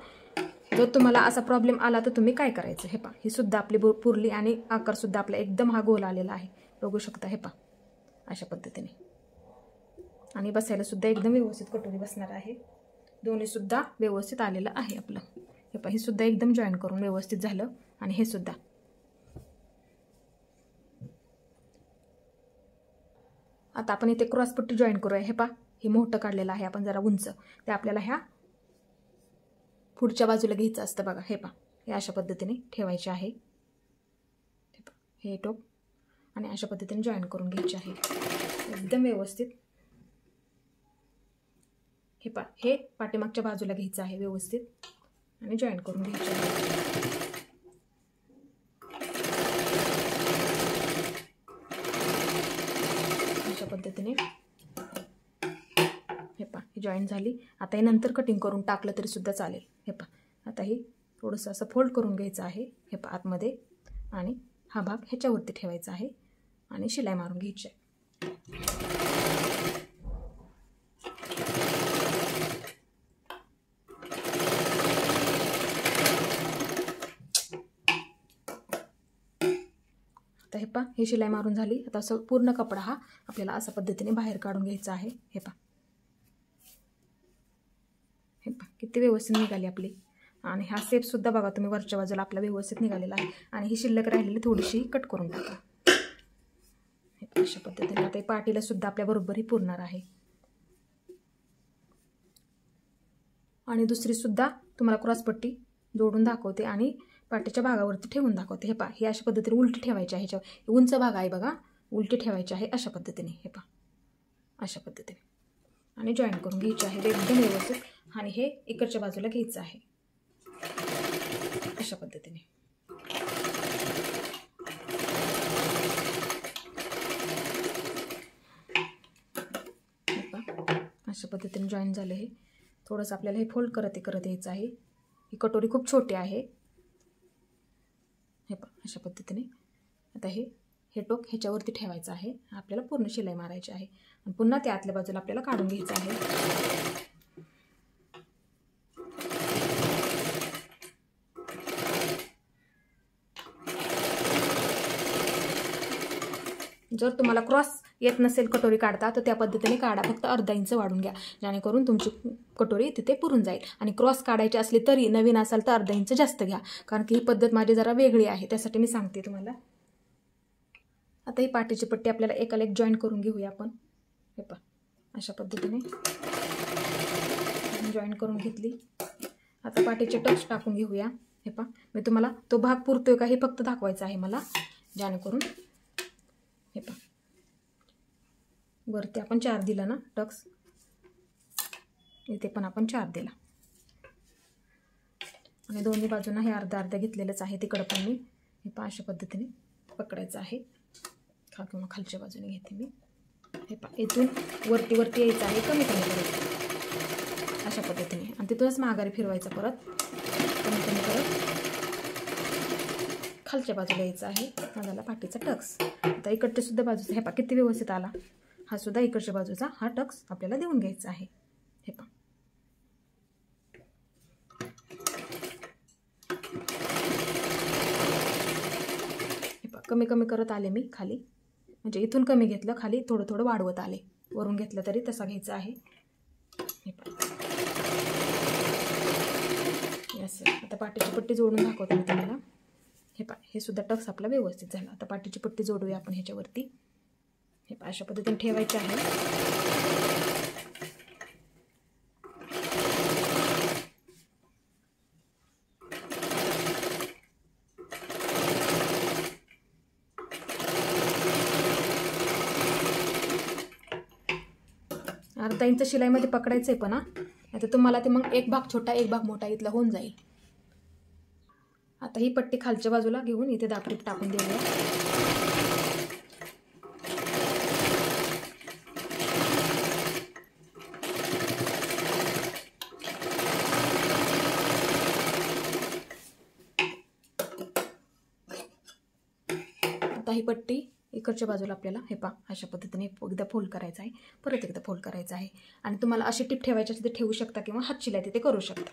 जर तुम्हाला असा प्रॉब्लेम आला तर तुम्ही काय करायचं. हे ही सुद्धा आपली पुरली आणि आकार सुद्धा आपला एकदम हा गोल आलेला आहे. बघू शकता. हे अशा पद्धतीने. आणि बसायला सुद्धा एकदम व्यवस्थित कटोरी बसणार आहे. दोन्ही सुद्धा व्यवस्थित आलेलं आहे आपलं. हे ही सुद्धा एकदम जॉईन करून व्यवस्थित झालं. आणि हे सुद्धा आता आपण इथे क्रॉसपट्टी जॉईन करूया. हे हे मोठं काढलेलं आहे आपण जरा उंच. ते आपल्याला ह्या पुढच्या बाजूला घ्यायचं असतं बघा. हे अशा पद्धतीने ठेवायचे आहे. हे टोक आणि अशा पद्धतीने जॉईन करून घ्यायचे आहे एकदम व्यवस्थित. हे पाठीमागच्या बाजूला घ्यायचं आहे व्यवस्थित आणि जॉईन करून घ्यायचे आहे. अशा पद्धतीने हे जॉईन झाली. आता हे नंतर कटिंग करून टाकलं तरी सुद्धा चालेल. आता ही थोडंसं असं फोल्ड करून घ्यायचं आहे आतमध्ये आणि हा भाग ह्याच्यावरती ठेवायचा आहे आणि शिलाई मारून घ्यायची आहे. आता हे शिलाई मारून झाली. आता असं पूर्ण कपडा हा आपल्याला अशा पद्धतीने बाहेर काढून घ्यायचा आहे. हे किती व्यवस्थित निघाली आपली. आणि हा शेप सुद्धा बघा तुम्ही वरच्या बाजूला आपला व्यवस्थित निघालेला आहे. आणि ही शिल्लक राहिलेली थोडीशी कट करून टाका. अशा पद्धतीने आता पाटीला सुद्धा आपल्या बरोबर ही पुरणार आहे. आणि दुसरी सुद्धा तुम्हाला क्रॉसपट्टी जोडून दाखवते आणि पाटीच्या भागावरती ठेवून दाखवते. हे अशा पद्धतीने उलटी ठेवायची आहे. ह्याच्यावर उंच भाग आहे बघा, उलटी ठेवायची आहे अशा पद्धतीने. अशा पद्धतीने आणि जॉईन करून घ्यायची आहे एकदम व्यवस्थित. आणि हे इकडच्या बाजूला घ्यायचं आहे अशा पद्धतीने. अशा पद्धतीने जॉईन झालं. हे थोडंसं आपल्याला हे फोल्ड करत यायचं आहे. ही कटोरी खूप छोटी आहे. अशा पद्धतीने आता हे टोक ह्याच्यावरती ठेवायचं आहे. आपल्याला पूर्ण शिलाई मारायची आहे आणि पुन्हा त्या आतल्या बाजूला आपल्याला काढून घ्यायचं आहे. जर तुम्हाला क्रॉस येत नसेल कटोरी काढता तर त्या पद्धतीने काढा. फक्त अर्धा इंच वाढून घ्या जेणेकरून तुमची कटोरी तिथे पुरून जाईल. आणि क्रॉस काढायची असली तरी नवीन असाल तर अर्धा इंच जास्त घ्या, कारण की ही पद्धत माझी जरा वेगळी आहे त्यासाठी मी सांगते तुम्हाला. आता ही पाटीची पट्टी आपल्याला एकाला एक जॉईन करून घेऊया आपण. अशा पद्धतीने जॉईन करून घेतली. आता पाटीचे टक्स टाकून घेऊया. मी तुम्हाला तो भाग पुरतोय का हे फक्त दाखवायचं आहे मला, जेणेकरून वरती आपण 4 दिला ना टक्स, इथे पण आपण 4 दिला. आणि दोन्ही बाजूंना हे अर्धा अर्धा घेतलेलंच आहे. तिकडं पण मी अशा पद्धतीने पकडायचं आहे. किंवा खालच्या बाजूने घेते मी. इथून वरती यायचं आहे, कमी करायचं अशा पद्धतीने. आणि तिथूनच माघारी फिरवायचं परत कमी करत खालच्या बाजूला यायचं आहे. माझा पाठीचा टक्स. आता इकडच्या सुद्धा बाजूचा किती व्यवस्थित आला. हा सुद्धा इकडच्या बाजूचा हा टक्स आपल्याला देऊन घ्यायचा आहे. कमी करत आले मी खाली, म्हणजे इथून कमी घेतलं, खाली थोडं वाढवत आले. वरून घेतलं तरी तसा घ्यायचा आहे. आता पाटीची पट्टी जोडून दाखवते मी तुम्हाला. हे सुद्धा टक्स आपला व्यवस्थित झाला. आता पाटीची पट्टी जोडूया आपण ह्याच्यावरती. अशा पद्धतीने ठेवायचे आहे. अर्धा इंच शिलाईमध्ये पकडायचं आहे पण आता तुम्हाला ते मग एक भाग छोटा एक भाग मोठा इथला होऊन जाईल. आता ही पट्टी खालच्या बाजूला घेऊन इथे दाखवून टाकून देऊया. आता ही पट्टी इकडच्या बाजूला आपल्याला हे पहा अशा पद्धतीने एकदा फोल्ड करायचं आहे, परत एकदा फोल्ड करायचं आहे. आणि तुम्हाला अशी टिप ठेवायची असेल तर ठेवू शकता किंवा हातशिलाई तिथे करू शकता.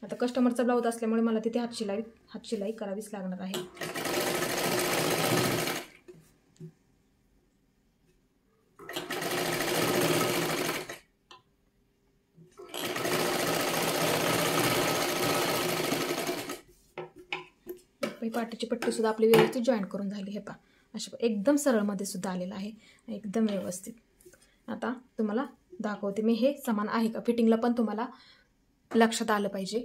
आता कस्टमरचा ब्लाऊज असल्यामुळे मला तिथे हातशिलाई करावीच लागणार आहे. पाठीची पट्टी सुद्धा आपली व्यवस्थित जॉईन करून झाली. हे पहा अशा एकदम सरळमध्ये सुद्धा आलेलं आहे, एकदम व्यवस्थित. आता तुम्हाला दाखवते मी हे समान आहे का, फिटिंगला पण तुम्हाला लक्षात आलं पाहिजे.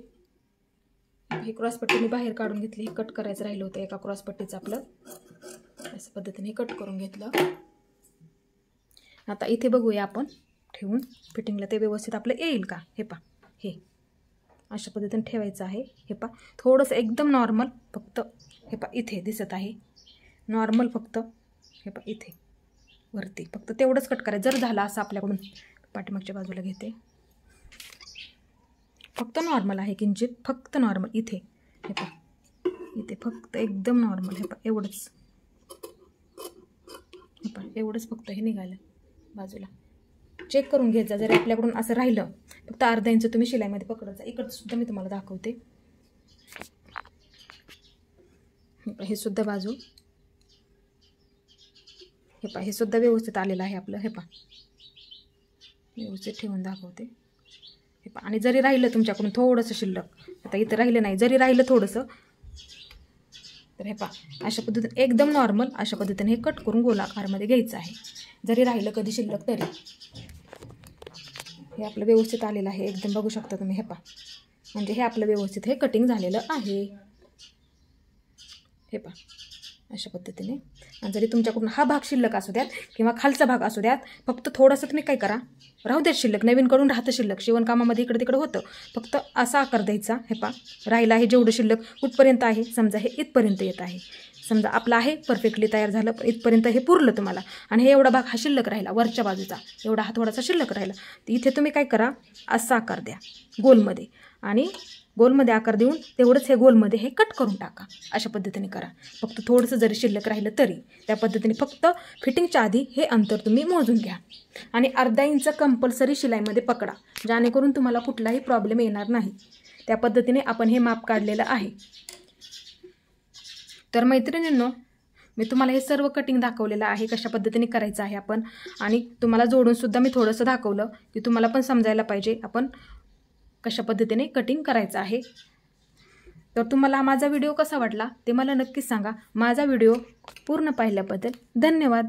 हे क्रॉस पट्टी मी बाहेर काढून घेतली, हे कट करायचं राहिलं होतं एका क्रॉस पट्टीचं आपलं, अशा पद्धतीने कट करून घेतलं. आता इथे बघूया आपण ठेवून फिटिंगला ते व्यवस्थित आपलं येईल का. हे पहा हे अशा पद्धतीने ठेवायचं आहे. हे पहा थोडंसं एकदम नॉर्मल, फक्त हे पहा इथे दिसत आहे नॉर्मल, फक्त हे पहा इथे वरती फक्त तेवढंच कट करायचं. जर झालं असं आपल्याकडून, पाठीमागच्या बाजूला घेते, फक्त नॉर्मल आहे किंचित, फक्त नॉर्मल इथे. हे पहा इथे फक्त एकदम नॉर्मल. हे पहा एवढंच, हे पहा एवढंच फक्त हे निघालं बाजूला. चेक करून घ्यायचं जा, जर आपल्याकडून असं राहिलं फक्त अर्धा इंच तुम्ही शिलाईमध्ये पकडा. इकडचं सुद्धा मी तुम्हाला दाखवते. हे सुद्धा बाजू, हे पहा हे सुद्धा व्यवस्थित आलेलं आहे आपलं. हे पहा व्यवस्थित ठेवून दाखवते. हे पहा आणि जरी राहिलं तुमच्याकडून थोडंसं शिल्लक, आता इथं राहिलं नाही, जरी राहिलं थोडंसं, तर हे पहा अशा पद्धतीने एकदम नॉर्मल अशा पद्धतीने हे कट करून गोलाकारमध्ये घ्यायचं आहे. जरी राहिलं कधी शिल्लक तरी हे आपलं व्यवस्थित आलेलं आहे एकदम, बघू शकता तुम्ही. हे पहा म्हणजे हे आपलं व्यवस्थित हे कटिंग झालेलं आहे. हे पहा अशा पद्धतीने. आणि जरी तुमच्याकडून हा भाग शिल्लक असू द्यात किंवा खालचा भाग असू द्यात, फक्त थोडंसं तुम्ही काय करा, राहू द्यात शिल्लक, नवीनकडून राहतं शिल्लक, शिवणकामामध्ये इकडे तिकडे होतं, फक्त असा आकार द्यायचा. हे पहा राहिला आहे जेवढं शिल्लक कुठपर्यंत आहे, समजा हे इथपर्यंत येत आहे, समजा आपलं आहे परफेक्टली तयार झालं इथपर्यंत, हे पुरलं तुम्हाला, आणि हे एवढा भाग हा शिल्लक राहिला वरच्या बाजूचा, एवढा हा थोडासा शिल्लक राहिला, तर इथे तुम्ही काय करा, असा आकार द्या गोलमध्ये, आणि गोलमध्ये आकार देऊन तेवढंच हे गोलमध्ये हे कट करून टाका. अशा पद्धतीने करा. फक्त थोडंसं जरी शिल्लक राहिलं तरी त्या पद्धतीने फक्त फिटिंगच्या आधी हे अंतर तुम्ही मोजून घ्या. आणि अर्धा इंच कंपल्सरी शिलाईमध्ये पकडा, जेणेकरून तुम्हाला कुठलाही प्रॉब्लेम येणार नाही. त्या पद्धतीने आपण हे माप काढलेलं आहे. तर मैत्रिणींनो, मी तुम्हाला हे सर्व कटिंग दाखवलेलं आहे, कशा पद्धतीने करायचं आहे आपण, आणि तुम्हाला जोडूनसुद्धा मी थोडंसं दाखवलं की तुम्हाला पण समजायला पाहिजे आपण कशा पद्धतीने कटिंग करायचं आहे. तर तुम्हाला माझा व्हिडिओ कसा वाटला ते मला नक्कीच सांगा. माझा व्हिडिओ पूर्ण पाहिल्याबद्दल धन्यवाद.